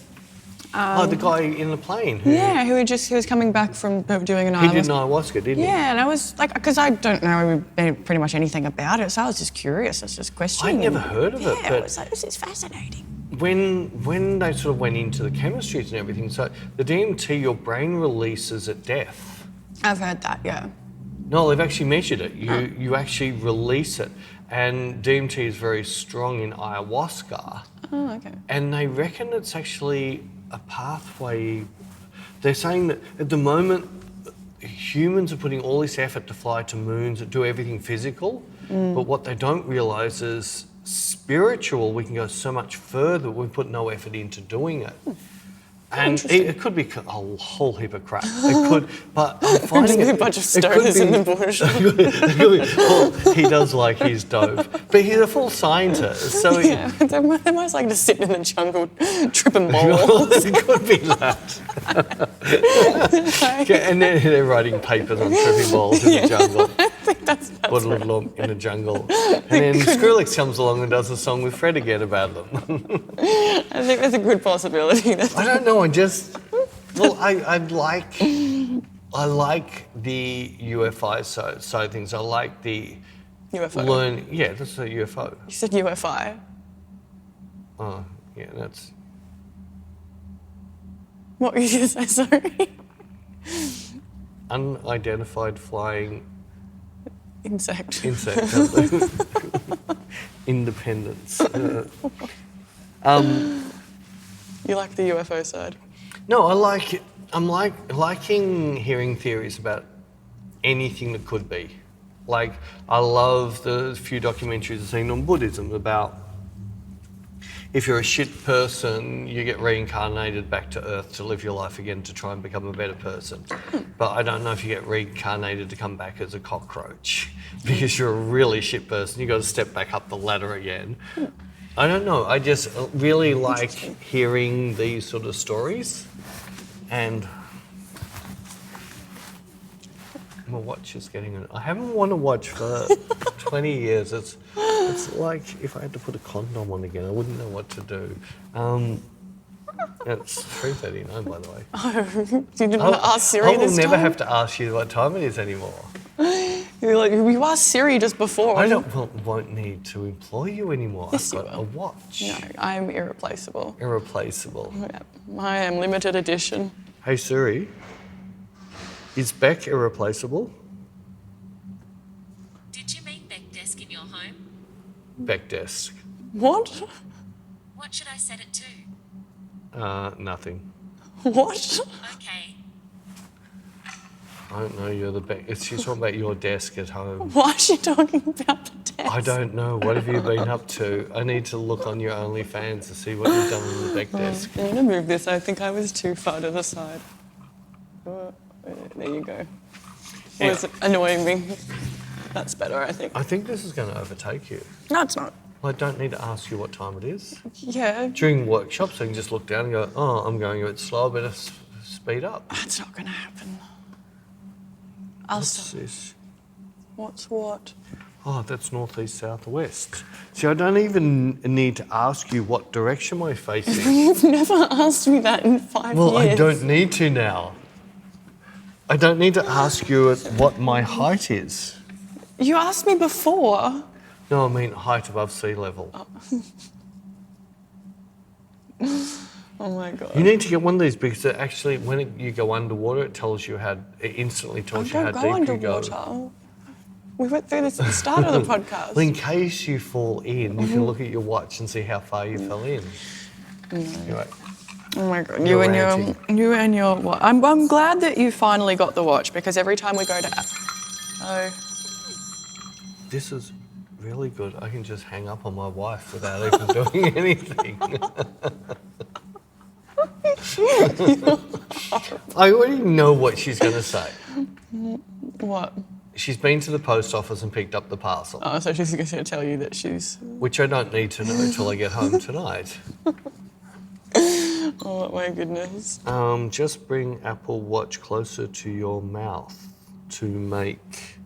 Speaker 2: the guy in the plane.
Speaker 1: He was coming back from doing an ayahuasca.
Speaker 2: He did an ayahuasca, didn't he?
Speaker 1: Yeah, and I was like, because I don't know pretty much anything about it, so I was just curious. I was just questioning.
Speaker 2: I'd never heard of it.
Speaker 1: Yeah,
Speaker 2: but
Speaker 1: I was like, this is fascinating.
Speaker 2: when they sort of went into the chemistries and everything, so the DMT your brain releases at death.
Speaker 1: I've heard that, yeah.
Speaker 2: No, they've actually measured it. You actually release it. And DMT is very strong in ayahuasca.
Speaker 1: Oh, okay.
Speaker 2: And they reckon it's actually a pathway. They're saying that at the moment, humans are putting all this effort to fly to moons and do everything physical. But what they don't realise is spiritual, we can go so much further, we put no effort into doing it. And it could be a whole heap of crap. It could, but I'm finding
Speaker 1: a bunch of stoners in the bush.
Speaker 2: Well, he does like his dope, but he's a full scientist. So
Speaker 1: yeah, they might like to sit in the jungle, tripping balls.
Speaker 2: It could be that. Yeah, and then they're writing papers on tripping balls in the jungle.
Speaker 1: I think that's
Speaker 2: in the jungle. And then Skrillex comes along and does a song with Fred again about them.
Speaker 1: I think there's a good possibility.
Speaker 2: I don't know. I like the UFI side of things. I like the
Speaker 1: UFO.
Speaker 2: Yeah, that's a UFO.
Speaker 1: You said UFI.
Speaker 2: Oh, yeah, that's.
Speaker 1: What were you going to say? Sorry.
Speaker 2: Unidentified flying
Speaker 1: Insect.
Speaker 2: Independence.
Speaker 1: You like the UFO side?
Speaker 2: No, I'm liking hearing theories about anything that could be. Like, I love the few documentaries I've seen on Buddhism about if you're a shit person, you get reincarnated back to Earth to live your life again to try and become a better person. But I don't know if you get reincarnated to come back as a cockroach because you're a really shit person. You've got to step back up the ladder again. I don't know. I just really like hearing these sort of stories. And my watch is getting... I haven't worn a watch for 20 years. It's like if I had to put a condom on again, I wouldn't know what to do. It's 3:39, by the way.
Speaker 1: Oh, you didn't want to ask Siri this time?
Speaker 2: I will never have to ask you what time it is anymore.
Speaker 1: You're like, you asked Siri just before.
Speaker 2: I won't need to employ you anymore.
Speaker 1: Yes,
Speaker 2: I've got a watch.
Speaker 1: No, I'm irreplaceable.
Speaker 2: Irreplaceable.
Speaker 1: Yeah, I am limited edition.
Speaker 2: Hey Siri, is Bec irreplaceable?
Speaker 3: Did you mean Bec Desk in your home?
Speaker 2: Bec Desk.
Speaker 1: What?
Speaker 3: What should I set it to?
Speaker 2: Nothing.
Speaker 1: What?
Speaker 3: Okay.
Speaker 2: I don't know, you're the Bec. She's talking about your desk at home.
Speaker 1: Why is she talking about the desk?
Speaker 2: I don't know. What have you been up to? I need to look on your OnlyFans to see what you've done on the Bec desk.
Speaker 1: I'm going to move this. I think I was too far to the side. There you go. It was annoying me. That's better, I think.
Speaker 2: I think this is going to overtake you.
Speaker 1: No, it's not.
Speaker 2: I don't need to ask you what time it is.
Speaker 1: Yeah.
Speaker 2: During workshops, I can just look down and go, oh, I'm going a bit slow, I better speed up.
Speaker 1: That's not going to happen.
Speaker 2: What's this?
Speaker 1: What's what?
Speaker 2: Oh, that's northeast, south, west. See, I don't even need to ask you what direction we're facing.
Speaker 1: You've never asked me that in 5 years.
Speaker 2: Well, I don't need to now. I don't need to ask you what my height is.
Speaker 1: You asked me before.
Speaker 2: No, I mean height above sea level.
Speaker 1: Oh my God.
Speaker 2: You need to get one of these because it actually, when you go underwater, it instantly tells you how deep you go.
Speaker 1: Underwater. We went through this at the start of the podcast.
Speaker 2: Well, in case you fall in, you can look at your watch and see how far you fell in.
Speaker 1: No.
Speaker 2: Anyway,
Speaker 1: Oh my god,
Speaker 2: You're ranting.
Speaker 1: you and your what? I'm glad that you finally got the watch because every time we go to
Speaker 2: This is really good. I can just hang up on my wife without even doing anything. I already know what she's going to say.
Speaker 1: what?
Speaker 2: She's been to the post office and picked up the parcel,
Speaker 1: Oh, so she's going to tell you that she's.
Speaker 2: which I don't need to know until I get home tonight.
Speaker 1: Oh my goodness.
Speaker 2: Just bring Apple Watch closer to your mouth to make,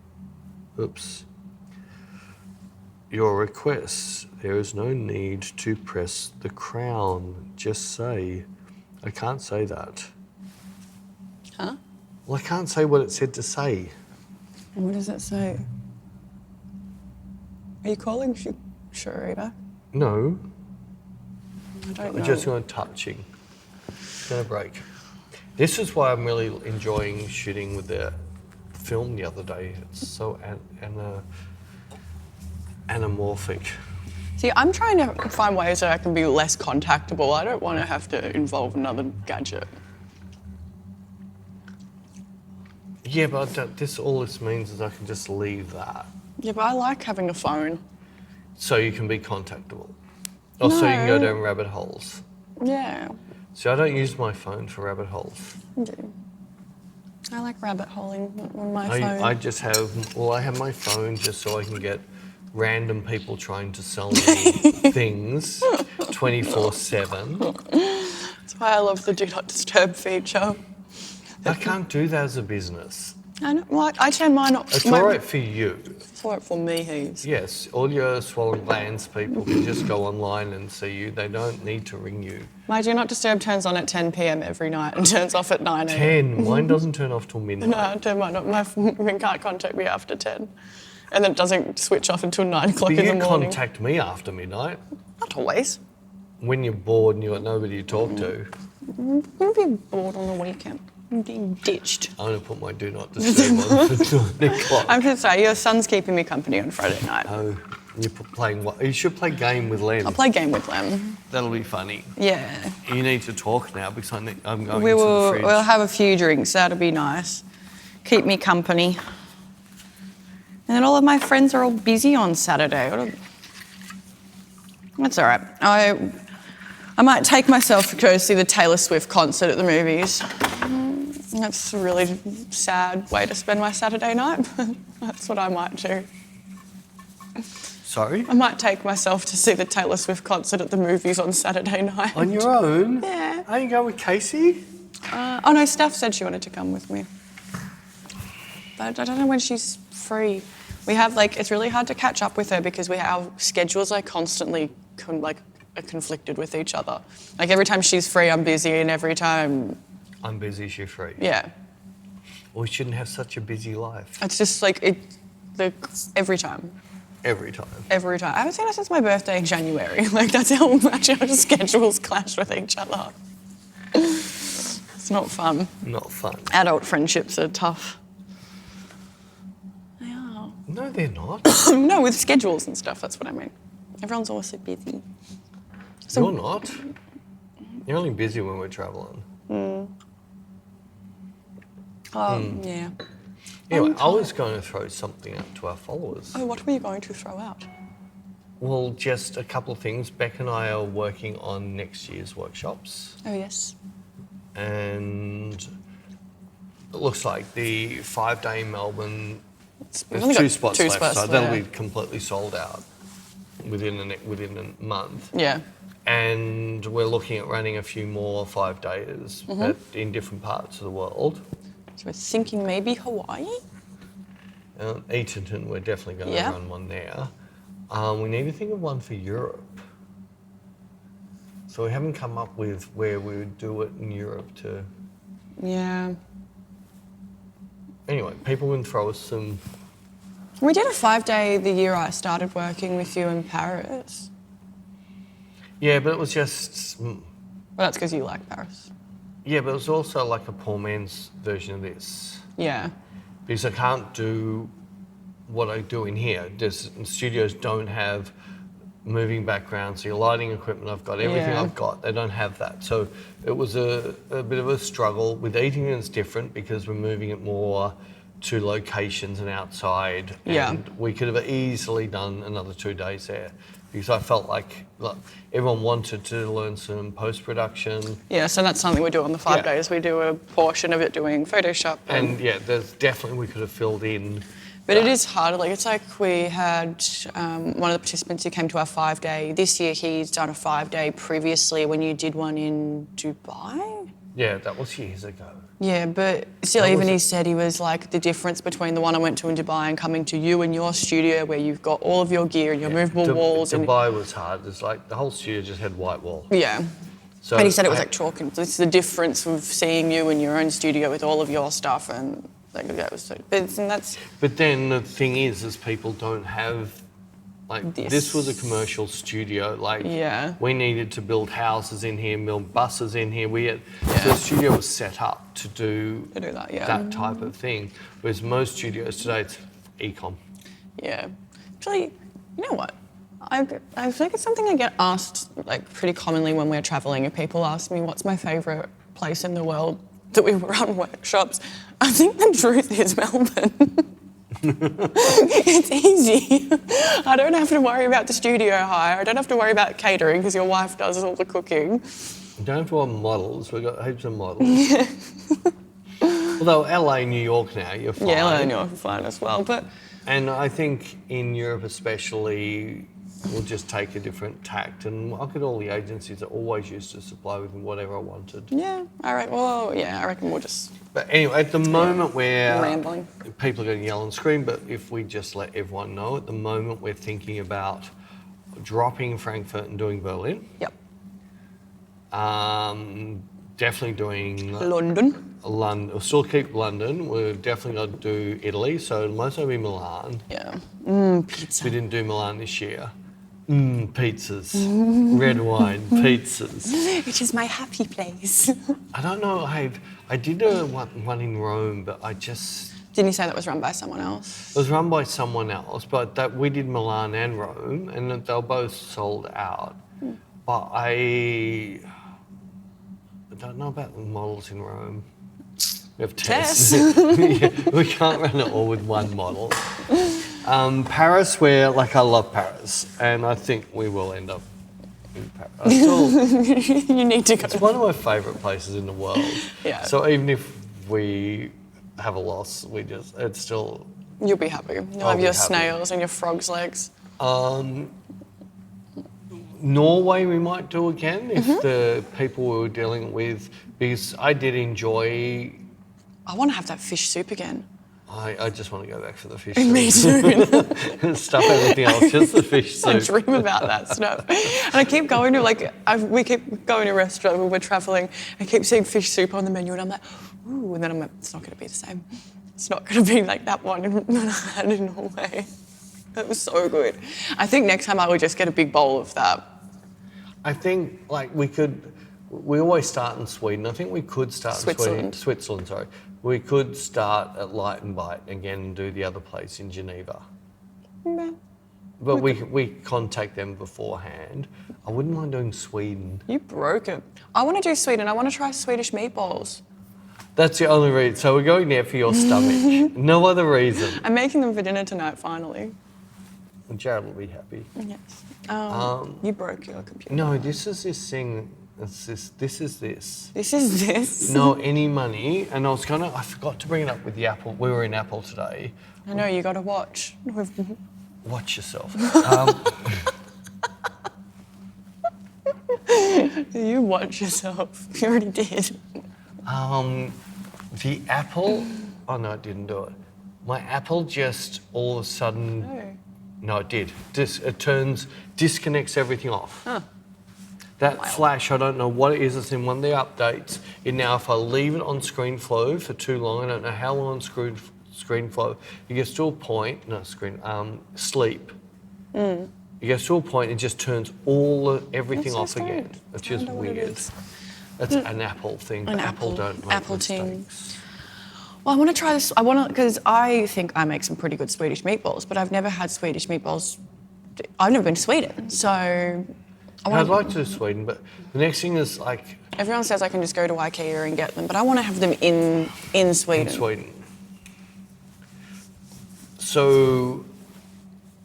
Speaker 2: your request. There is no need to press the crown. Just say, I can't say that.
Speaker 1: Huh?
Speaker 2: Well, I can't say what it said to say.
Speaker 1: What does it say? Are you calling Sheree back?
Speaker 2: No,
Speaker 1: I don't know.
Speaker 2: I'm just going touching. It's going to break. This is why I'm really enjoying shooting with the film the other day. It's so anamorphic.
Speaker 1: See, I'm trying to find ways that I can be less contactable. I don't want to have to involve another gadget.
Speaker 2: Yeah, but all this means is I can just leave that.
Speaker 1: Yeah, but I like having a phone.
Speaker 2: So you can be contactable. Or so you can go
Speaker 1: No.
Speaker 2: down rabbit holes.
Speaker 1: Yeah,
Speaker 2: See, I don't use my phone for rabbit holes.
Speaker 1: I do. I like rabbit holing on my phone.
Speaker 2: I just have, I have my phone just so I can get random people trying to sell me things 24/7.
Speaker 1: That's why I love the Do Not Disturb feature.
Speaker 2: I can't do that as a business.
Speaker 1: I know, well, I turn mine off.
Speaker 2: It's all right for you.
Speaker 1: It's all right for me, he's.
Speaker 2: Yes, all your swollen glands people can just go online and see you. They don't need to ring you.
Speaker 1: My Do Not Disturb turns on at 10 p.m. every night and turns off at 9 a.m.
Speaker 2: 10. Mine doesn't turn off till midnight.
Speaker 1: No, I turn mine off. My phone can't contact me after 10. And then it doesn't switch off until 9 o'clock
Speaker 2: But
Speaker 1: in
Speaker 2: you
Speaker 1: the morning.
Speaker 2: contact me after midnight
Speaker 1: Not always.
Speaker 2: when you're bored and you've got nobody to talk to.
Speaker 1: You'll be bored on the weekend. I'm being ditched.
Speaker 2: I'm going to put my do not disturb on for 9 o'clock.
Speaker 1: I'm going to say, your son's keeping me company on Friday night.
Speaker 2: Oh, you're playing what? You should play game with Len.
Speaker 1: I'll play game with them.
Speaker 2: That'll be funny.
Speaker 1: Yeah.
Speaker 2: You need to talk now because I'm going to the fridge.
Speaker 1: We'll have a few drinks. That'll be nice. Keep me company. And then all of my friends are all busy on Saturday. That's all right. I might take myself to go see the Taylor Swift concert at the movies. That's a really sad way to spend my Saturday night. That's what I might do.
Speaker 2: Sorry?
Speaker 1: I might take myself to see the Taylor Swift concert at the movies on Saturday night.
Speaker 2: On your own?
Speaker 1: Yeah.
Speaker 2: Are you going with Casey?
Speaker 1: Oh no, Steph said she wanted to come with me. But I don't know when she's free. We have it's really hard to catch up with her because our schedules are constantly are conflicted with each other. Like every time she's free, I'm busy, and every time.
Speaker 2: I'm busy, she's free.
Speaker 1: Yeah.
Speaker 2: Well, we shouldn't have such a busy life.
Speaker 1: It's just every time.
Speaker 2: Every time.
Speaker 1: Every time. I haven't seen her since my birthday in January. That's how much our schedules clash with each other. It's not fun.
Speaker 2: Not fun.
Speaker 1: Adult friendships are tough. They are.
Speaker 2: No, they're not.
Speaker 1: No, with schedules and stuff, that's what I mean. Everyone's always so busy.
Speaker 2: You're not. You're only busy when we're travelling.
Speaker 1: Yeah.
Speaker 2: Anyway, I was going to throw something out to our followers.
Speaker 1: Oh, what were you going to throw out?
Speaker 2: Well, just a couple of things. Beck and I are working on next year's workshops.
Speaker 1: Oh, yes.
Speaker 2: And it looks like the 5-day Melbourne,
Speaker 1: We've
Speaker 2: there's
Speaker 1: only
Speaker 2: two
Speaker 1: got
Speaker 2: spots
Speaker 1: two
Speaker 2: left,
Speaker 1: spots
Speaker 2: so that'll
Speaker 1: there.
Speaker 2: be completely sold out within a month.
Speaker 1: Yeah.
Speaker 2: And we're looking at running a few more 5 days but in different parts of the world.
Speaker 1: So we're thinking maybe Hawaii?
Speaker 2: Eatonton, we're definitely going to
Speaker 1: Yeah.
Speaker 2: run one there. We need to think of one for Europe. So we haven't come up with where we would do it in Europe to...
Speaker 1: Yeah.
Speaker 2: Anyway, people can throw us some...
Speaker 1: We did a 5-day the year I started working with you in Paris.
Speaker 2: Yeah, but it was just...
Speaker 1: Well, that's because you like Paris.
Speaker 2: Yeah, but it was also like a poor man's version of this.
Speaker 1: Yeah.
Speaker 2: Because I can't do what I do in here. Studios don't have moving background, so your lighting equipment I've got, everything
Speaker 1: Yeah.
Speaker 2: I've got, they don't have that. So it was a bit of a struggle. With eating it's different because we're moving it more to locations and outside.
Speaker 1: Yeah.
Speaker 2: And we could have easily done another 2 days there because I felt like everyone wanted to learn some post-production.
Speaker 1: Yeah, so that's something we do on the 5
Speaker 2: Yeah.
Speaker 1: days. We do a portion of it doing Photoshop.
Speaker 2: And yeah, there's definitely we could have filled in.
Speaker 1: But it is hard. Like, it's like we had one of the participants who came to our 5-day. This year he's done a 5-day previously when you did one in Dubai.
Speaker 2: Yeah, that was years ago.
Speaker 1: Yeah, but still,
Speaker 2: That
Speaker 1: even
Speaker 2: was
Speaker 1: he said he was like the difference between the one I went to in Dubai and coming to you in your studio where you've got all of your gear and your movable walls.
Speaker 2: Dubai was hard. It's like the whole studio just had white wall.
Speaker 1: Yeah.
Speaker 2: So
Speaker 1: And he said it was like chalk, and it's the difference of seeing you in your own studio with all of your stuff, and like that was so. And that's
Speaker 2: But then the thing is people don't have, like, this was a commercial studio. Like,
Speaker 1: Yeah.
Speaker 2: we needed to build houses in here, build buses in here. So the studio was set up to do
Speaker 1: that, yeah.
Speaker 2: that type of thing. Whereas most studios today, it's e-com.
Speaker 1: Yeah. Actually, you know what? I think it's something I get asked like pretty commonly when we're traveling. If people ask me what's my favourite place in the world that we run workshops, I think the truth is Melbourne. It's easy. I don't have to worry about the studio hire. I don't have to worry about catering because your wife does all the cooking.
Speaker 2: You don't have to have models. We've got heaps of models. Although LA, New York now, you're fine.
Speaker 1: Yeah, I know, I'm fine as well. But
Speaker 2: And I think in Europe especially, we'll just take a different tact. And I at all the agencies that always used to supply with whatever I wanted.
Speaker 1: yeah, all right. Well, yeah, I reckon we'll just
Speaker 2: But anyway, at the moment where
Speaker 1: rambling.
Speaker 2: people are going to yell and scream, but if we just let everyone know, at the moment we're thinking about dropping Frankfurt and doing Berlin.
Speaker 1: Yep.
Speaker 2: Definitely doing
Speaker 1: London.
Speaker 2: London. We'll still keep London. We're definitely going to do Italy, so most will be Milan.
Speaker 1: Yeah. Pizza.
Speaker 2: We didn't do Milan this year. Pizzas, red wine, pizzas.
Speaker 1: It is my happy place.
Speaker 2: I don't know. I did one in Rome, but I just.
Speaker 1: Didn't you say that was run by someone else?
Speaker 2: It was run by someone else, but we did Milan and Rome, and they were both sold out. But I don't know about the models in Rome. We have tests. Yeah, we can't run it all with one model. Paris, I love Paris, and I think we will end up in Paris.
Speaker 1: You need to go.
Speaker 2: It's one of my favourite places in the world.
Speaker 1: Yeah.
Speaker 2: So even if we have a loss, it's still.
Speaker 1: You'll be happy. You'll
Speaker 2: I'll
Speaker 1: have
Speaker 2: be
Speaker 1: your
Speaker 2: happy.
Speaker 1: snails and your frog's legs.
Speaker 2: Norway we might do again if the people we were dealing with, because I did enjoy.
Speaker 1: I want to have that fish soup again.
Speaker 2: I just want to go back for the fish
Speaker 1: Me
Speaker 2: soup.
Speaker 1: too.
Speaker 2: Stuff everything else, just the fish
Speaker 1: I
Speaker 2: soup.
Speaker 1: dream about that stuff. And I keep going to we keep going to restaurants when we're travelling. I keep seeing fish soup on the menu and I'm like, ooh, and then I'm like, it's not going to be the same. It's not going to be like that one that I had in Norway. That was so good. I think next time I would just get a big bowl of that.
Speaker 2: I think we always start in Sweden. I think we could start in Switzerland, sorry. We could start at Light and Bite again and do the other place in Geneva.
Speaker 1: Yeah.
Speaker 2: But we contact them beforehand. I wouldn't mind doing Sweden.
Speaker 1: You broke it. I want to do Sweden. I want to try Swedish meatballs.
Speaker 2: That's the only reason. So we're going there for your stomach. No other reason.
Speaker 1: I'm making them for dinner tonight, finally.
Speaker 2: Jared will be happy.
Speaker 1: Yes. You broke your computer.
Speaker 2: No, this is this thing. This is this.
Speaker 1: This is this?
Speaker 2: No, any money. And I forgot to bring it up with the Apple. We were in Apple today.
Speaker 1: I know, you got to watch.
Speaker 2: Watch yourself.
Speaker 1: You watch yourself. You already did.
Speaker 2: The Apple. Oh no, it didn't do it. My Apple just all of a sudden. No, it did. It disconnects everything off.
Speaker 1: Huh.
Speaker 2: That flash, I don't know what it is. It's in one of the updates. And now, if I leave it on ScreenFlow for too long, I don't know how long on ScreenFlow, it gets to a point. Sleep. It gets to a point, it just turns everything
Speaker 1: That's so
Speaker 2: off again.
Speaker 1: strange.
Speaker 2: It's just
Speaker 1: I wonder what it
Speaker 2: weird.
Speaker 1: is.
Speaker 2: That's an Apple thing.
Speaker 1: An
Speaker 2: Apple
Speaker 1: Apple-
Speaker 2: don't make
Speaker 1: Apple thing.
Speaker 2: mistakes.
Speaker 1: Well, I want to try this. Because I think I make some pretty good Swedish meatballs, but I've never had Swedish meatballs I've never been to Sweden, so
Speaker 2: I'd like to do Sweden, but the next thing is like
Speaker 1: everyone says I can just go to IKEA and get them, but I want to have them in Sweden.
Speaker 2: in Sweden. So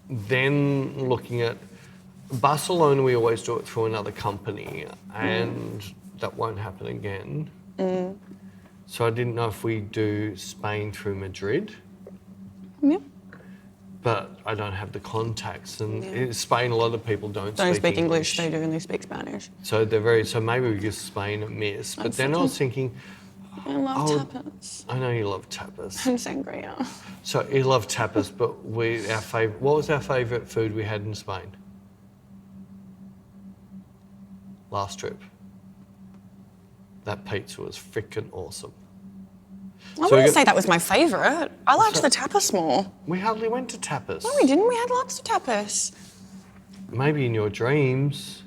Speaker 2: then looking at Barcelona, we always do it through another company, and that won't happen again. So I didn't know if we do Spain through Madrid.
Speaker 1: Yeah.
Speaker 2: But I don't have the contacts, and in Spain, a lot of people don't
Speaker 1: Speak English. They do only speak Spanish.
Speaker 2: So so maybe we give Spain a miss. But then I was thinking,
Speaker 1: I love tapas
Speaker 2: I know you love tapas.
Speaker 1: and sangria.
Speaker 2: So you love tapas, but what was our favourite food we had in Spain? Last trip. That pizza was freaking awesome.
Speaker 1: I wouldn't say that was my favourite. I liked the tapas more.
Speaker 2: We hardly went to tapas.
Speaker 1: No, we didn't. We had lots of tapas.
Speaker 2: Maybe in your dreams.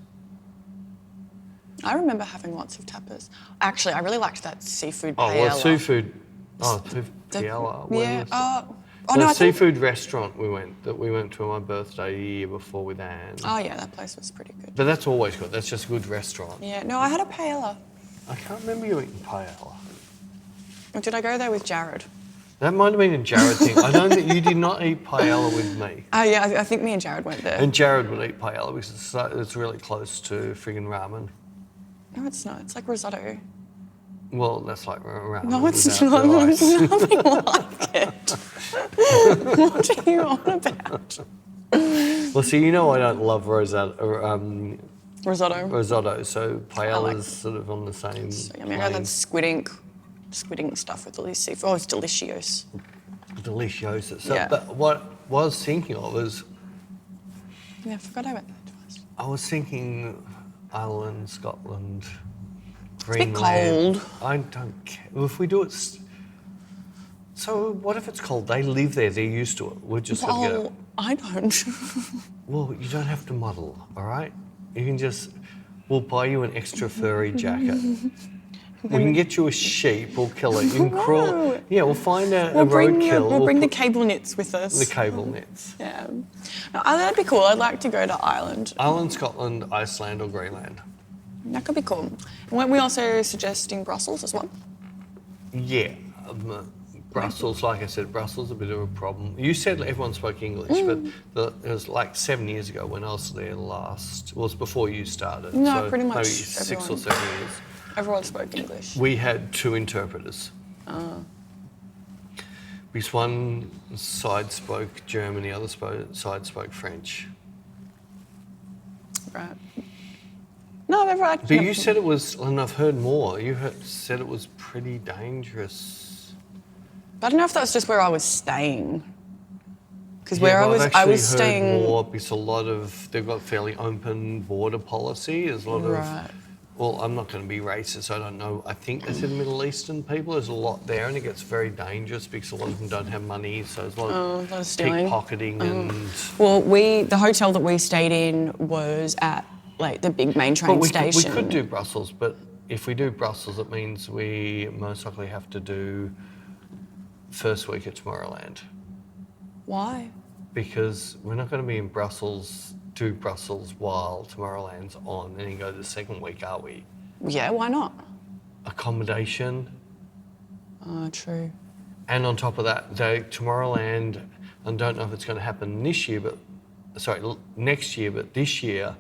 Speaker 1: I remember having lots of tapas. Actually, I really liked that seafood
Speaker 2: Oh,
Speaker 1: paella.
Speaker 2: well, seafood. Oh, paella.
Speaker 1: Yeah.
Speaker 2: The seafood restaurant we went to on my birthday the year before with Anne.
Speaker 1: Oh, yeah, that place was pretty good.
Speaker 2: But that's always good. That's just a good restaurant.
Speaker 1: Yeah, no, I had a paella.
Speaker 2: I can't remember you eating paella.
Speaker 1: Or did I go there with Jared?
Speaker 2: That might have been a Jared thing. I don't think you did not eat paella with me.
Speaker 1: Oh, yeah, I think me and Jared went there.
Speaker 2: And Jared would eat paella because it's really close to friggin' ramen.
Speaker 1: No, it's not. It's like risotto.
Speaker 2: Well, that's like ramen.
Speaker 1: No, it's
Speaker 2: without the
Speaker 1: not.
Speaker 2: rice.
Speaker 1: It's nothing like it. What are you on about?
Speaker 2: Well, see, you know I don't love risotto, so paella's sort of on the same
Speaker 1: So, I had that squid ink stuff with all these seafood. Oh, it's delicious.
Speaker 2: Delicious. So,
Speaker 1: Yeah.
Speaker 2: But what I was thinking of is,
Speaker 1: Yeah, I forgot I went there twice.
Speaker 2: I was thinking Ireland, Scotland,
Speaker 1: bit
Speaker 2: Greenland.
Speaker 1: cold.
Speaker 2: I don't care. Well, if we do it... So what if it's cold? They live there. They're used to it. We're just going to get it.
Speaker 1: I don't.
Speaker 2: Well, you don't have to muddle, all right? You can just... We'll buy you an extra furry jacket. We can get you a sheep. We'll kill it. You can crawl... Yeah, we'll find a roadkill.
Speaker 1: We'll bring the cable knits with us.
Speaker 2: the cable nets.
Speaker 1: Yeah. No, that'd be cool. I'd like to go to Ireland.
Speaker 2: Ireland, Scotland, Iceland or Greenland.
Speaker 1: That could be cool. Weren't we also suggesting Brussels as well?
Speaker 2: Yeah. Brussels, like I said, Brussels is a bit of a problem. You said everyone spoke English, but it was like 7 years ago when I was there last. Well, it was before you started.
Speaker 1: No,
Speaker 2: so
Speaker 1: pretty much
Speaker 2: maybe 6 or
Speaker 1: everyone.
Speaker 2: 7 years.
Speaker 1: Everyone spoke English.
Speaker 2: We had 2 interpreters. Because one side spoke German, the other side spoke French.
Speaker 1: Right. No, I've ever.
Speaker 2: But you said it was, and I've heard more. Said it was pretty dangerous.
Speaker 1: I don't know if that's just where I was staying. Because
Speaker 2: Yeah,
Speaker 1: where
Speaker 2: but
Speaker 1: I was
Speaker 2: I've actually heard
Speaker 1: staying.
Speaker 2: more because they've got fairly open border policy. There's a lot
Speaker 1: Right.
Speaker 2: of, well, I'm not going to be racist. I don't know. I think they said Middle Eastern people. There's a lot there, and it gets very dangerous because a lot of them don't have money. So there's a lot of
Speaker 1: lot of stealing.
Speaker 2: pickpocketing and.
Speaker 1: Well, the hotel that we stayed in was at like the big main train
Speaker 2: But we
Speaker 1: station.
Speaker 2: could do Brussels, but if we do Brussels, it means we most likely have to do first week at Tomorrowland.
Speaker 1: Why?
Speaker 2: Because we're not going to be in Brussels, do Brussels while Tomorrowland's on, and then go the second week, are we?
Speaker 1: Yeah, why not?
Speaker 2: Accommodation.
Speaker 1: True.
Speaker 2: And on top of that, Tomorrowland, I don't know if it's going to happen next year, but this year,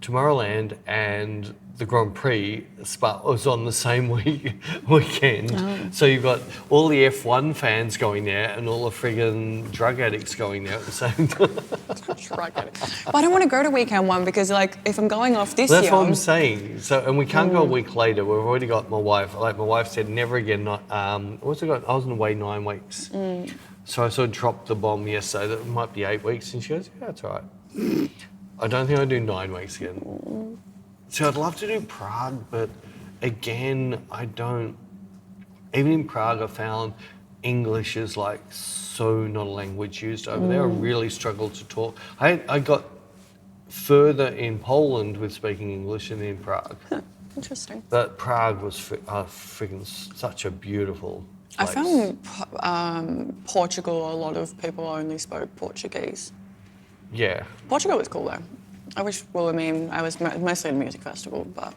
Speaker 2: Tomorrowland and the Grand Prix was on the same weekend.
Speaker 1: Oh.
Speaker 2: So you've got all the F1 fans going there and all the friggin' drug addicts going there at the same time.
Speaker 1: But I don't want to go to weekend one because, like, if I'm going off this
Speaker 2: That's
Speaker 1: year,
Speaker 2: what I'm saying. So, and we can't go a week later. We've already got my wife. Like my wife said, never again. I was away 9 weeks. So I sort of dropped the bomb yesterday that it might be 8 weeks, and she goes, "Yeah, that's all right." I don't think I'll do 9 weeks again. So I'd love to do Prague, but again, I don't. Even in Prague, I found English is like so not a language used over there. I really struggled to talk. I got further in Poland with speaking English than in Prague.
Speaker 1: Interesting.
Speaker 2: But Prague was freaking such a beautiful
Speaker 1: I
Speaker 2: place.
Speaker 1: found Portugal, a lot of people only spoke Portuguese.
Speaker 2: Yeah.
Speaker 1: Portugal was cool though. I was mostly at a music festival, but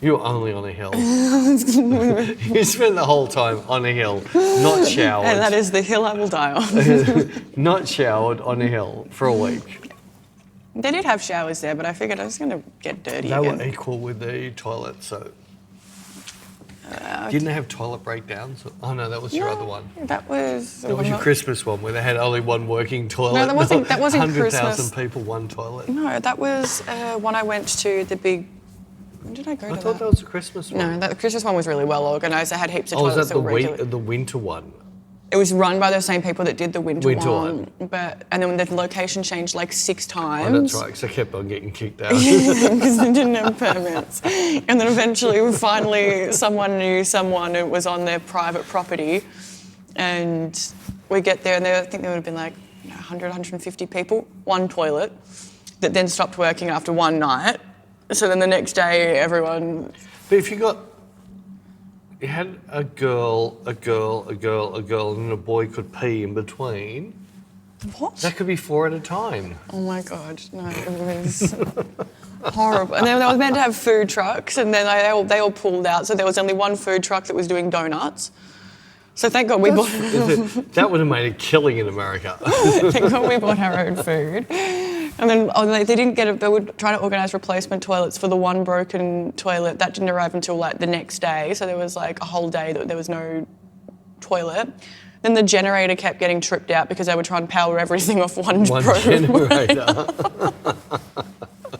Speaker 2: You were only on a hill. You spent the whole time on a hill, not showered.
Speaker 1: and that is the hill I will die on.
Speaker 2: Not showered on a hill for a week.
Speaker 1: They did have showers there, but I figured I was going to get dirty
Speaker 2: They
Speaker 1: again.
Speaker 2: were equal with the toilet, so. Didn't they have toilet breakdowns? Oh no, that was your other one.
Speaker 1: That was.
Speaker 2: That was your Christmas one where they had only one working toilet.
Speaker 1: No, that wasn't
Speaker 2: 100,000
Speaker 1: Christmas.
Speaker 2: people, one toilet.
Speaker 1: No, that was one I went to the big. When did I go
Speaker 2: I
Speaker 1: to
Speaker 2: thought that was a Christmas one.
Speaker 1: No, the Christmas one was really well organised. They had heaps of
Speaker 2: Oh, was
Speaker 1: toilets
Speaker 2: that the,
Speaker 1: were regular.
Speaker 2: the winter one?
Speaker 1: It was run by the same people that did the winter
Speaker 2: Winter
Speaker 1: one. And then the location changed like 6 times.
Speaker 2: Oh, that's right, because I kept on getting kicked out.
Speaker 1: Because they didn't have permits. And then eventually, someone knew someone who was on their private property. And we get there, and I think there would have been like 100, 150 people, one toilet, that then stopped working after one night. So then the next day, everyone...
Speaker 2: But if you had a girl, and a boy could pee in between,
Speaker 1: What?
Speaker 2: that could be 4 at a time.
Speaker 1: Oh my God, no, it was horrible. And then they were meant to have food trucks, and then they all pulled out. So there was only one food truck that was doing donuts. So thank God we bought.
Speaker 2: That would have made a killing in America.
Speaker 1: Thank God we bought our own food. And then they didn't get it. They were trying to organise replacement toilets for the one broken toilet. That didn't arrive until like the next day. So there was like a whole day that there was no toilet. Then the generator kept getting tripped out because they were trying to power everything off one
Speaker 2: generator.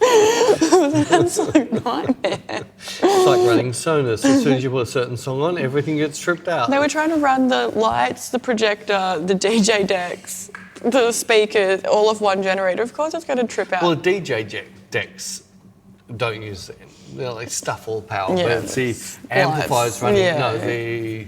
Speaker 1: It was an absolute nightmare.
Speaker 2: It's like running Sonos. As soon as you put a certain song on, everything gets tripped out.
Speaker 1: They were trying to run the lights, the projector, the DJ decks, the speakers, all of one generator. Of course it's going to trip out.
Speaker 2: Well, the DJ decks don't use them. They're like stuff all power.
Speaker 1: Yeah,
Speaker 2: but it's the amplifiers running.
Speaker 1: Yeah.
Speaker 2: No, the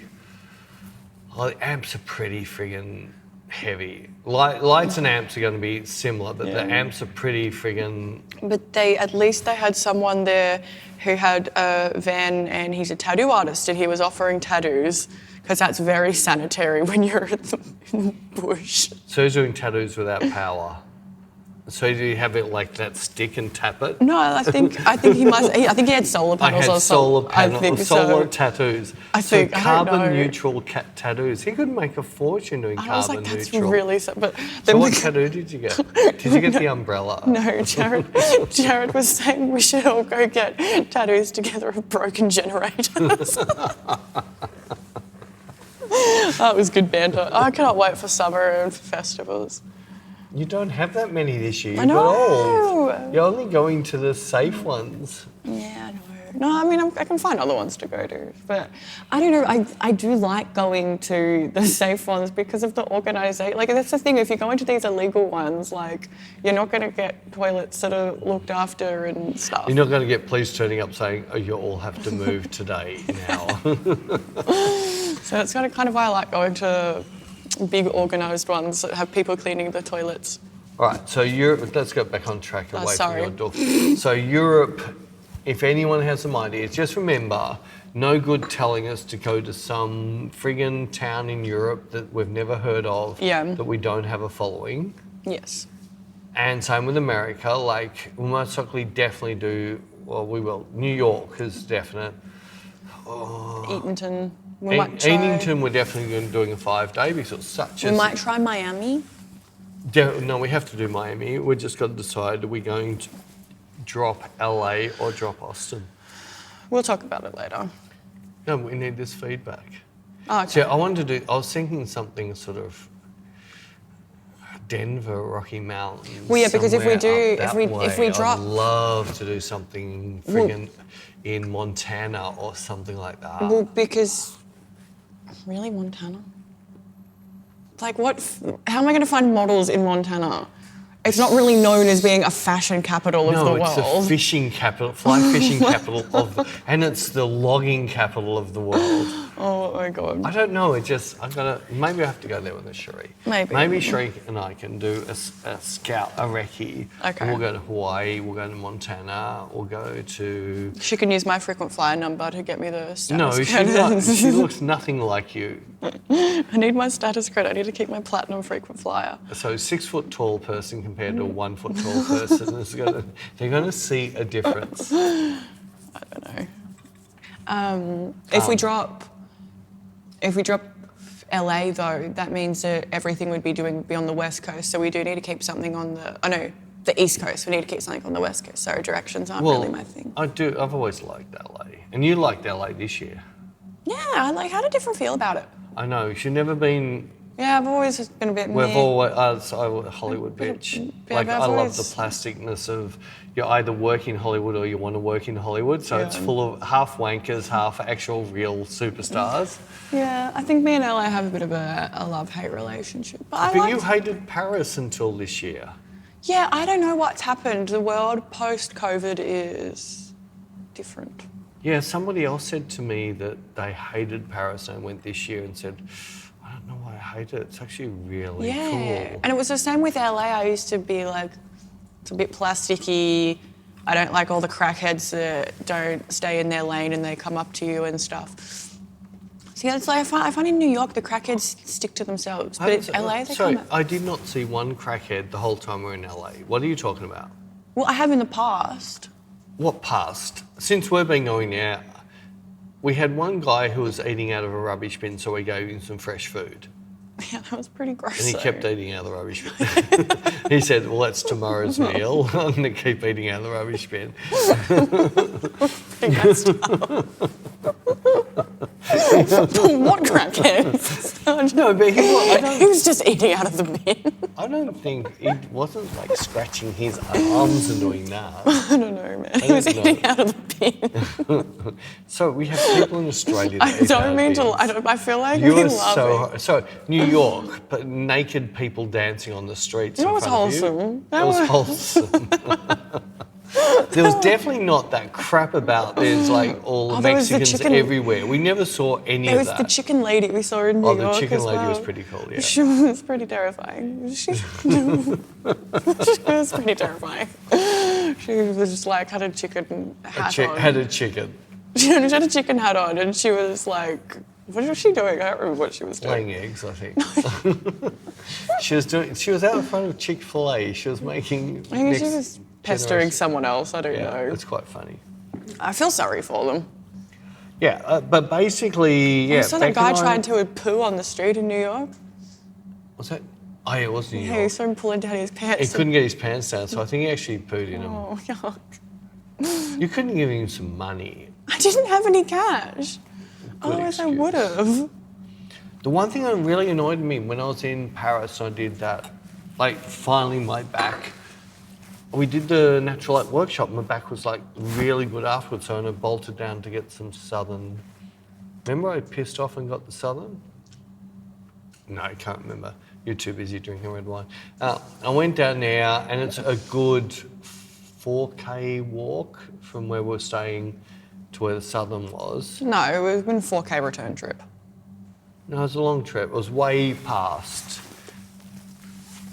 Speaker 2: amps are pretty friggin' heavy. Lights and amps are going to be similar, but the amps are pretty friggin'...
Speaker 1: But at least they had someone there who had a van, and he's a tattoo artist, and he was offering tattoos, because that's very sanitary when you're in the bush.
Speaker 2: So he's doing tattoos without power. So do you have it like that stick and tap it?
Speaker 1: No, I think he must. I think he had solar panels.
Speaker 2: I had solar panels,
Speaker 1: I think
Speaker 2: solar
Speaker 1: so.
Speaker 2: tattoos.
Speaker 1: I think I don't know.
Speaker 2: Carbon neutral tattoos. He could make a fortune doing
Speaker 1: I was
Speaker 2: carbon
Speaker 1: like, that's
Speaker 2: neutral.
Speaker 1: really. But
Speaker 2: So
Speaker 1: then
Speaker 2: what tattoo did you get? Did you get the umbrella?
Speaker 1: No, Jared was saying we should all go get tattoos together of broken generators. That was good banter. I cannot wait for summer and for festivals.
Speaker 2: You don't have that many this year.
Speaker 1: I know.
Speaker 2: All. You're only going to the safe ones.
Speaker 1: Yeah, I know. No, I mean, I can find other ones to go to. But I don't know, I do like going to the safe ones because of the organisation. Like, that's the thing, if you go into these illegal ones, like, you're not going to get toilets that are looked after and stuff.
Speaker 2: You're not going to get police turning up saying, oh, you all have to move today now.
Speaker 1: So that's kind of why I like going to big organised ones that have people cleaning the toilets.
Speaker 2: All right, so Europe, let's go back on track away from your door. So Europe, if anyone has some ideas, just remember, no good telling us to go to some friggin' town in Europe that we've never heard of, that we don't have a following.
Speaker 1: Yes.
Speaker 2: And same with America, like we'll most likely definitely do, well, we will. New York is definite.
Speaker 1: Eatonton. We might try.
Speaker 2: Eatonton, we're definitely doing a 5-day because it's such a...
Speaker 1: We might try Miami.
Speaker 2: No, we have to do Miami. We've just got to decide, are we going to drop LA or drop Austin?
Speaker 1: We'll talk about it later.
Speaker 2: No, we need this feedback.
Speaker 1: Oh, okay.
Speaker 2: So I was thinking something sort of Denver, Rocky Mountains.
Speaker 1: Well, yeah, because if we
Speaker 2: somewhere
Speaker 1: do,
Speaker 2: up
Speaker 1: if we
Speaker 2: that
Speaker 1: drop...
Speaker 2: way. I'd love to do something friggin' in Montana or something like that.
Speaker 1: Well, because... Really, Montana? Like, how am I going to find models in Montana? It's not really known as being a fashion capital of the world.
Speaker 2: No, it's the fishing capital, fly fishing capital and it's the logging capital of the world.
Speaker 1: Oh my God.
Speaker 2: I don't know, maybe I have to go there with a Sheree. Maybe Sheree and I can do a scout, a recce.
Speaker 1: Okay.
Speaker 2: We'll go to Hawaii, we'll go to Montana, we'll go to...
Speaker 1: She can use my frequent flyer number to get me the status
Speaker 2: No,
Speaker 1: credits.
Speaker 2: she looks nothing like you.
Speaker 1: I need my status credit. I need to keep my platinum frequent flyer.
Speaker 2: So 6 foot tall person can compared to a 1 foot tall person. They're going to see a difference.
Speaker 1: I don't know. If we drop LA though, that means that everything would be on the West Coast. So we do need to keep something on the East Coast. We need to keep something on the West Coast. So directions aren't really my thing.
Speaker 2: I've always liked LA. And you liked LA this year.
Speaker 1: Yeah, I had a different feel about it.
Speaker 2: I know. You've never been...
Speaker 1: Yeah, I've always been a bit
Speaker 2: We've
Speaker 1: meh.
Speaker 2: always... I'm a Hollywood bitch.
Speaker 1: Yeah,
Speaker 2: Like,
Speaker 1: but I've
Speaker 2: I love
Speaker 1: always-
Speaker 2: the plasticness of... You either work in Hollywood or you want to work in Hollywood. So it's full of half wankers, half actual real superstars.
Speaker 1: Yeah, I think me and LA have a bit of a love-hate relationship. But
Speaker 2: But you hated Paris until this year.
Speaker 1: Yeah, I don't know what's happened. The world post-COVID is different.
Speaker 2: Yeah, somebody else said to me that they hated Paris and went this year and said, I don't know why I hate it. It's actually really cool.
Speaker 1: And it was the same with LA. I used to be like, it's a bit plasticky. I don't like all the crackheads that don't stay in their lane and they come up to you and stuff. So yeah, it's like I find in New York the crackheads stick to themselves, but in LA they come up.
Speaker 2: I did not see one crackhead the whole time we're in LA. What are you talking about?
Speaker 1: Well, I have in the past.
Speaker 2: What past? Since we've been going there, we had one guy who was eating out of a rubbish bin, so we gave him some fresh food.
Speaker 1: Yeah, that was pretty gross.
Speaker 2: And he
Speaker 1: though.
Speaker 2: kept eating out of the rubbish bin. He said, well, that's tomorrow's meal. I'm going to keep eating out of the rubbish bin.
Speaker 1: What crackheads?
Speaker 2: No, but
Speaker 1: He was just eating out of the bin.
Speaker 2: I don't think he wasn't like scratching his arms and doing that.
Speaker 1: I don't know, man. He was
Speaker 2: don't know.
Speaker 1: eating out of the bin.
Speaker 2: So we have people in Australia that
Speaker 1: I
Speaker 2: eat out
Speaker 1: don't
Speaker 2: of
Speaker 1: mean to.
Speaker 2: bins.
Speaker 1: I feel like
Speaker 2: You
Speaker 1: we
Speaker 2: are
Speaker 1: love it.
Speaker 2: so New York, but naked people dancing on the streets.
Speaker 1: You know
Speaker 2: in
Speaker 1: what's
Speaker 2: front of you.
Speaker 1: wholesome?
Speaker 2: That was wholesome. There was definitely not that crap about there's like all
Speaker 1: there was the
Speaker 2: Mexicans
Speaker 1: chicken-
Speaker 2: everywhere. We never saw any
Speaker 1: It
Speaker 2: of
Speaker 1: was
Speaker 2: that.
Speaker 1: the chicken lady we saw in New York.
Speaker 2: the chicken
Speaker 1: as
Speaker 2: lady
Speaker 1: well.
Speaker 2: was pretty cool, yeah.
Speaker 1: She was pretty terrifying. She was pretty terrifying. She was just like had a chicken hat on.
Speaker 2: Had a chicken.
Speaker 1: She had a chicken hat on, and she was like, "What was she doing?" I don't remember what she was doing.
Speaker 2: Laying eggs, I think. She was out in front of Chick-fil-A. She was making.
Speaker 1: I think she was pestering someone else. I don't know.
Speaker 2: It's quite funny.
Speaker 1: I feel sorry for them.
Speaker 2: Yeah, but basically, yeah.
Speaker 1: I saw that
Speaker 2: Beck
Speaker 1: guy
Speaker 2: and I-
Speaker 1: trying to poo on the street in New York.
Speaker 2: Was that? Oh, yeah, it was New
Speaker 1: Yeah,
Speaker 2: York.
Speaker 1: he saw him pulling down his pants.
Speaker 2: He couldn't get his pants down, so I think he actually pooed in them.
Speaker 1: Oh, yuck.
Speaker 2: You couldn't give him some money.
Speaker 1: I didn't have any cash. Otherwise, I
Speaker 2: excuse.
Speaker 1: would have.
Speaker 2: The one thing that really annoyed me when I was in Paris, I did that, like finally my back. We did the natural light workshop. My back was like really good afterwards, so I bolted down to get some Southern. Remember I pissed off and got the Southern? No, I can't remember. You're too busy drinking red wine. I went down there, and it's a good 4K walk from where we're staying to where the Southern was.
Speaker 1: No, it was been a 4K return trip.
Speaker 2: No, it was a long trip. It was way past.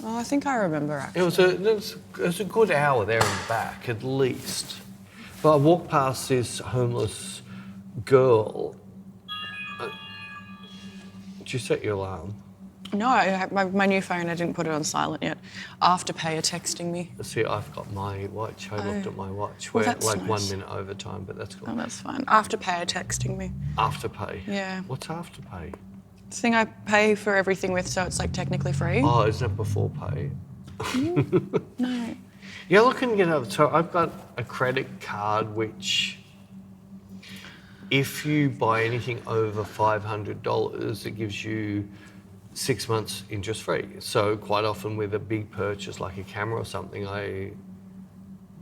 Speaker 1: Oh, I think I remember actually.
Speaker 2: It was a good hour there and back, at least. But I walked past this homeless girl. Did you set your alarm?
Speaker 1: No, my new phone, I didn't put it on silent yet. Afterpay are texting me.
Speaker 2: See, I've got my watch. I looked at my watch.
Speaker 1: Well,
Speaker 2: We're
Speaker 1: that's
Speaker 2: like
Speaker 1: nice.
Speaker 2: 1 minute over time, but that's
Speaker 1: Oh,
Speaker 2: cool.
Speaker 1: that's fine. Afterpay are texting me.
Speaker 2: Afterpay.
Speaker 1: Yeah.
Speaker 2: What's Afterpay?
Speaker 1: It's the thing I pay for everything with, so it's like technically free.
Speaker 2: Oh, isn't it before pay?
Speaker 1: No.
Speaker 2: Yeah, look and get up. So I've got a credit card which, if you buy anything over $500, it gives you 6 months interest free. So quite often with a big purchase like a camera or something, I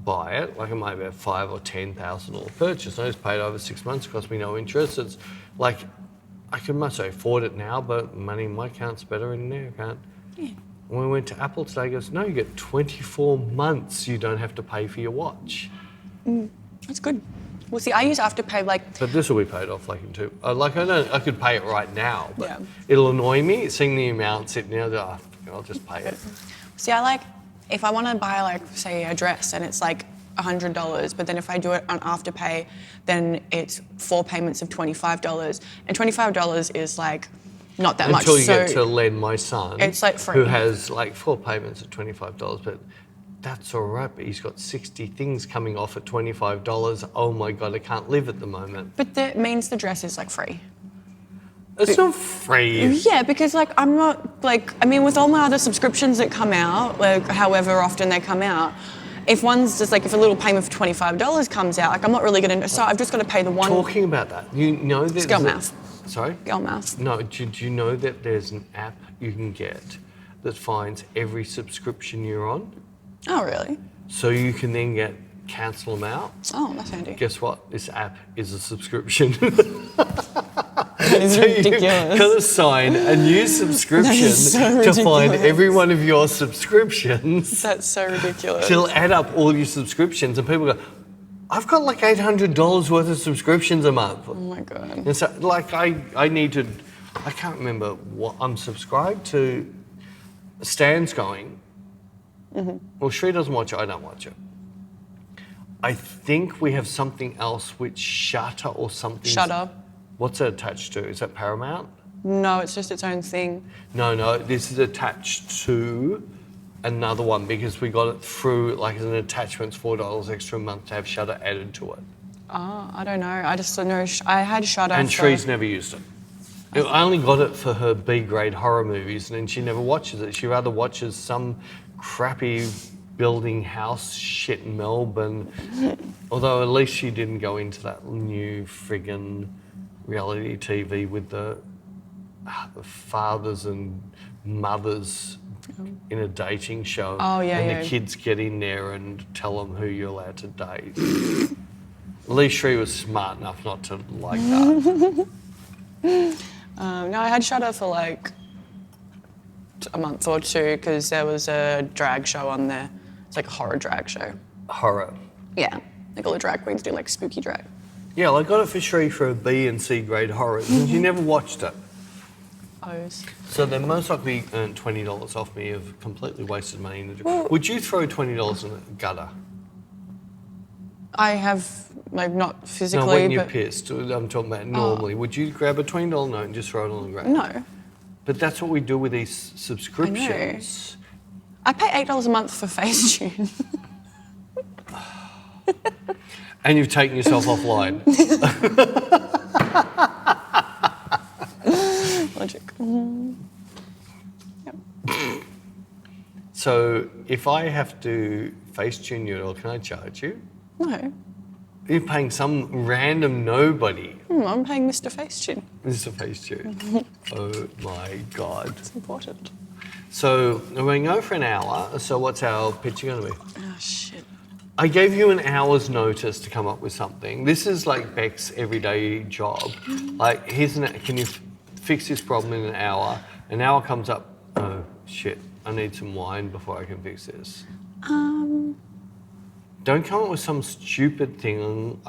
Speaker 2: buy it. Like it might be a $5,000 or $10,000 purchase. I just pay it over 6 months. It costs me no interest. It's like I can must afford it now, but money in my account's better in their account.
Speaker 1: Yeah.
Speaker 2: When we went to Apple today, he goes, no, you get 24 months you don't have to pay for your watch.
Speaker 1: That's good. Well, see, I use Afterpay like...
Speaker 2: But this will be paid off like in two. I could pay it right now, but
Speaker 1: Yeah.
Speaker 2: it'll annoy me seeing the amount sitting there. I'll just pay it.
Speaker 1: See, I like... If I want to buy, like, say, a dress and it's like $100, but then if I do it on Afterpay, then it's 4 payments of $25. And $25 is like not that much.
Speaker 2: Until you
Speaker 1: So
Speaker 2: get to Len, my son,
Speaker 1: it's like free.
Speaker 2: who has like 4 payments at $25, but that's all right. But he's got 60 things coming off at $25. Oh my God, I can't live at the moment.
Speaker 1: But that means the dress is like free.
Speaker 2: It's not free.
Speaker 1: Yeah, because like I'm not like, I mean, with all my other subscriptions that come out, like however often they come out, if one's just like, if a little payment for $25 comes out, like I'm not really going to, so I've just got to pay the one.
Speaker 2: Talking about that, you know that.
Speaker 1: It's girl math.
Speaker 2: Sorry?
Speaker 1: Girl math.
Speaker 2: No, did you know that there's an app you can get that finds every subscription you're on?
Speaker 1: Oh, really?
Speaker 2: So you can then cancel them out.
Speaker 1: Oh, that's handy.
Speaker 2: Guess what? This app is a subscription.
Speaker 1: That is
Speaker 2: So you've
Speaker 1: ridiculous.
Speaker 2: got to sign a new subscription
Speaker 1: so
Speaker 2: to find
Speaker 1: ridiculous.
Speaker 2: every one of your subscriptions.
Speaker 1: That's so ridiculous.
Speaker 2: She'll add up all your subscriptions, and people go, "I've got like $800 worth of subscriptions a month."
Speaker 1: Oh my God.
Speaker 2: And so, like, I need to. I can't remember what I'm subscribed to. Stan's going.
Speaker 1: Mm-hmm.
Speaker 2: Well, Shree doesn't watch it. I don't watch it. I think we have something else which Shutter or something.
Speaker 1: Shutter.
Speaker 2: What's it attached to? Is that Paramount?
Speaker 1: No, it's just its own thing.
Speaker 2: No, this is attached to another one because we got it through, like as an attachment, it's $4 extra a month to have Shutter added to it.
Speaker 1: Oh, I don't know. I just know I had Shutter.
Speaker 2: And
Speaker 1: for-
Speaker 2: Shree's never used it. I only got it for her B-grade horror movies, and then she never watches it. She rather watches some crappy building house shit in Melbourne. Although at least she didn't go into that new friggin' reality TV with the fathers and mothers in a dating show.
Speaker 1: Oh, yeah,
Speaker 2: and
Speaker 1: yeah.
Speaker 2: the kids get in there and tell them who you're allowed to date. At least Shree was smart enough not to like that.
Speaker 1: No, I had Shutter for like a month or two because there was a drag show on there. It's like a horror drag show.
Speaker 2: Horror.
Speaker 1: Yeah, like all the drag queens do like spooky drag.
Speaker 2: Yeah, well, I got it for Shree for a B and C grade horrors, and she never watched it.
Speaker 1: O's.
Speaker 2: So they most likely earned $20 off me of completely wasted money in the
Speaker 1: Well-
Speaker 2: Would you throw $20 in the gutter?
Speaker 1: I have like not physically,
Speaker 2: No, when you're
Speaker 1: but
Speaker 2: pissed. I'm talking about normally. Would you grab a $20 note and just throw it on the ground?
Speaker 1: no.
Speaker 2: But that's what we do with these subscriptions.
Speaker 1: I pay $8 a month for Facetune.
Speaker 2: And you've taken yourself offline.
Speaker 1: Logic. Yep.
Speaker 2: So if I have to Facetune you at all, can I charge you?
Speaker 1: No,
Speaker 2: You're paying some random nobody.
Speaker 1: I'm paying Mr. Facetune.
Speaker 2: This is a Facetune. Oh my God.
Speaker 1: It's important.
Speaker 2: So we're going to go for an hour. So what's our picture going to be?
Speaker 1: Oh shit.
Speaker 2: I gave you an hour's notice to come up with something. This is like Bec's everyday job. Like, can you fix this problem in an hour? An hour comes up, oh shit, I need some wine before I can fix this. Don't come up with some stupid thing.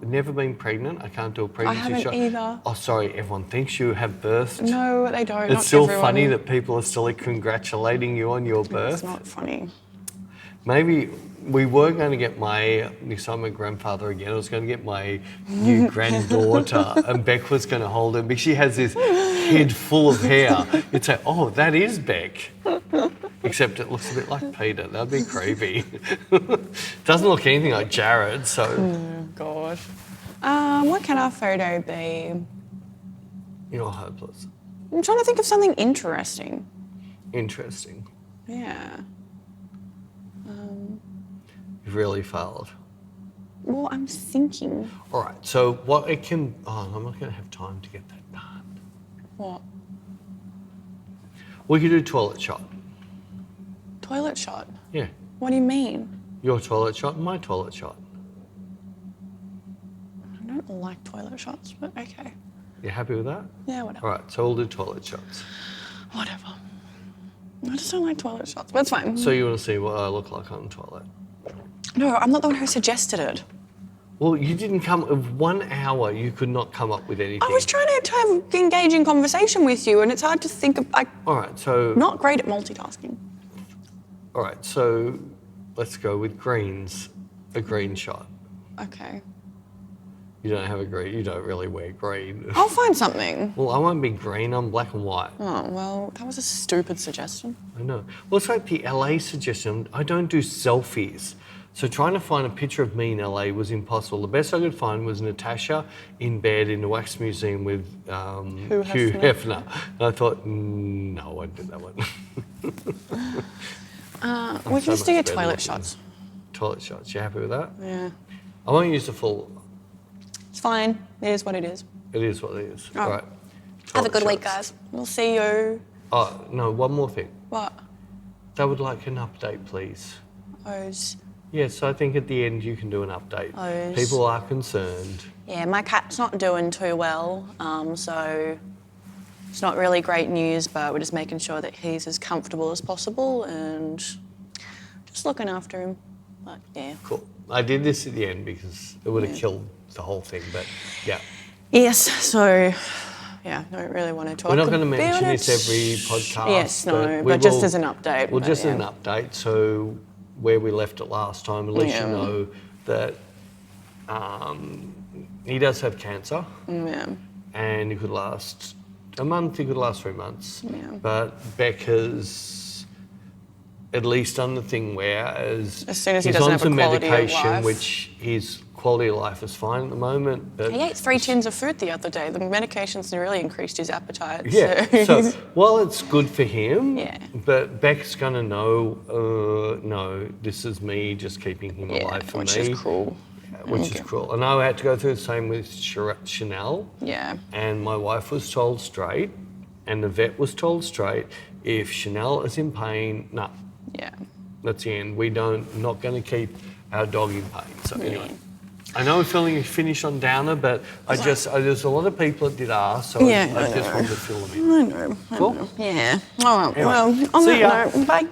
Speaker 2: Never been pregnant. I can't do a pregnancy
Speaker 1: haven't
Speaker 2: shot.
Speaker 1: either.
Speaker 2: Oh, sorry, everyone thinks you have birthed.
Speaker 1: No, they don't.
Speaker 2: It's
Speaker 1: not
Speaker 2: still
Speaker 1: everyone.
Speaker 2: funny that people are still congratulating you on your birth.
Speaker 1: It's not funny.
Speaker 2: Maybe we were going to get my grandfather again. I was going to get my new granddaughter, and Bec was going to hold her because she has this head full of hair. You'd say, "Oh, that is Bec," except it looks a bit like Peter. That'd be creepy. Doesn't look anything like Jared. So,
Speaker 1: Oh god. What can our photo be?
Speaker 2: you're hopeless.
Speaker 1: I'm trying to think of something interesting.
Speaker 2: Interesting.
Speaker 1: Yeah.
Speaker 2: You've really failed.
Speaker 1: Well, I'm thinking.
Speaker 2: All right. So what it can? Oh, I'm not going to have time to get that done.
Speaker 1: What?
Speaker 2: We could do toilet shot.
Speaker 1: Toilet shot?
Speaker 2: Yeah.
Speaker 1: What do you mean?
Speaker 2: Your toilet shot and my toilet shot.
Speaker 1: I don't like toilet shots, but okay.
Speaker 2: You happy with that?
Speaker 1: Yeah, whatever.
Speaker 2: All right. So we'll do toilet shots.
Speaker 1: Whatever. I just don't like toilet shots, but it's fine.
Speaker 2: So you want to see what I look like on the toilet?
Speaker 1: No, I'm not the one who suggested it.
Speaker 2: Well, you didn't come. Of 1 hour, you could not come up with anything.
Speaker 1: I was trying to have engaging conversation with you, and it's hard to think of.
Speaker 2: All right. So.
Speaker 1: Not great at multitasking.
Speaker 2: All right. So let's go with greens. A green shot.
Speaker 1: Okay.
Speaker 2: You don't have a green. You don't really wear green.
Speaker 1: I'll find something.
Speaker 2: Well, I won't be green. I'm black and white.
Speaker 1: Oh, well, that was a stupid suggestion.
Speaker 2: I know. Well, it's like the LA suggestion. I don't do selfies. So trying to find a picture of me in LA was impossible. The best I could find was Natasha in bed in the Wax Museum with Hugh Hefner. And I thought, no, I won't do that one.
Speaker 1: We can just do your
Speaker 2: better
Speaker 1: toilet
Speaker 2: looking.
Speaker 1: shots.
Speaker 2: Toilet shots. You happy with that?
Speaker 1: Yeah.
Speaker 2: I won't use the full.
Speaker 1: It's fine. It is what it is.
Speaker 2: It is what it is.
Speaker 1: Oh.
Speaker 2: All right.
Speaker 1: Have a
Speaker 2: Toilet
Speaker 1: good week,
Speaker 2: shots.
Speaker 1: guys. We'll see you.
Speaker 2: Oh, no, one more thing.
Speaker 1: What?
Speaker 2: I would like an update, please.
Speaker 1: O's.
Speaker 2: Yes, I think at the end you can do an update.
Speaker 1: O's.
Speaker 2: People are concerned.
Speaker 1: Yeah, my cat's not doing too well, so it's not really great news, but we're just making sure that he's as comfortable as possible and just looking after him. But yeah.
Speaker 2: Cool. I did this at the end because it would have killed the whole thing, but yeah.
Speaker 1: Yes, so yeah, I don't really want to talk
Speaker 2: We're not going to
Speaker 1: about
Speaker 2: mention
Speaker 1: it.
Speaker 2: this every podcast.
Speaker 1: Yes, no,
Speaker 2: we
Speaker 1: but just
Speaker 2: will-
Speaker 1: as an update.
Speaker 2: Well,
Speaker 1: but
Speaker 2: just
Speaker 1: yeah.
Speaker 2: an update. So where we left it last time, at least you
Speaker 1: Yeah.
Speaker 2: know that he does have cancer.
Speaker 1: Yeah.
Speaker 2: And it could last a month, it could last 3 months.
Speaker 1: Yeah.
Speaker 2: But Bec has at least done the thing where as
Speaker 1: soon as he
Speaker 2: he's
Speaker 1: doesn't
Speaker 2: on
Speaker 1: have a
Speaker 2: some
Speaker 1: quality of
Speaker 2: medication,
Speaker 1: life.
Speaker 2: which his quality of life is fine at the moment. But
Speaker 1: He ate 3 tins of food the other day. The medication's really increased his appetite.
Speaker 2: yeah,
Speaker 1: So,
Speaker 2: so while it's good for him,
Speaker 1: Yeah.
Speaker 2: but Bec's going to know, no, this is me just keeping him
Speaker 1: yeah,
Speaker 2: alive for
Speaker 1: which
Speaker 2: me.
Speaker 1: is cruel.
Speaker 2: Which is cruel. And I had to go through the same with Chanel.
Speaker 1: Yeah.
Speaker 2: And my wife was told straight, and the vet was told straight, if Chanel is in pain, nah,
Speaker 1: Yeah.
Speaker 2: that's the end. Not going to keep our dog in pain. So anyway,
Speaker 1: Yeah.
Speaker 2: I know we're feeling finished on downer, but there's a lot of people that did ask, so
Speaker 1: Yeah,
Speaker 2: I
Speaker 1: I
Speaker 2: just
Speaker 1: know.
Speaker 2: wanted to fill them in.
Speaker 1: I know.
Speaker 2: Cool.
Speaker 1: Yeah. All right.
Speaker 2: Anyway,
Speaker 1: well, on
Speaker 2: see ya.
Speaker 1: that note, bye.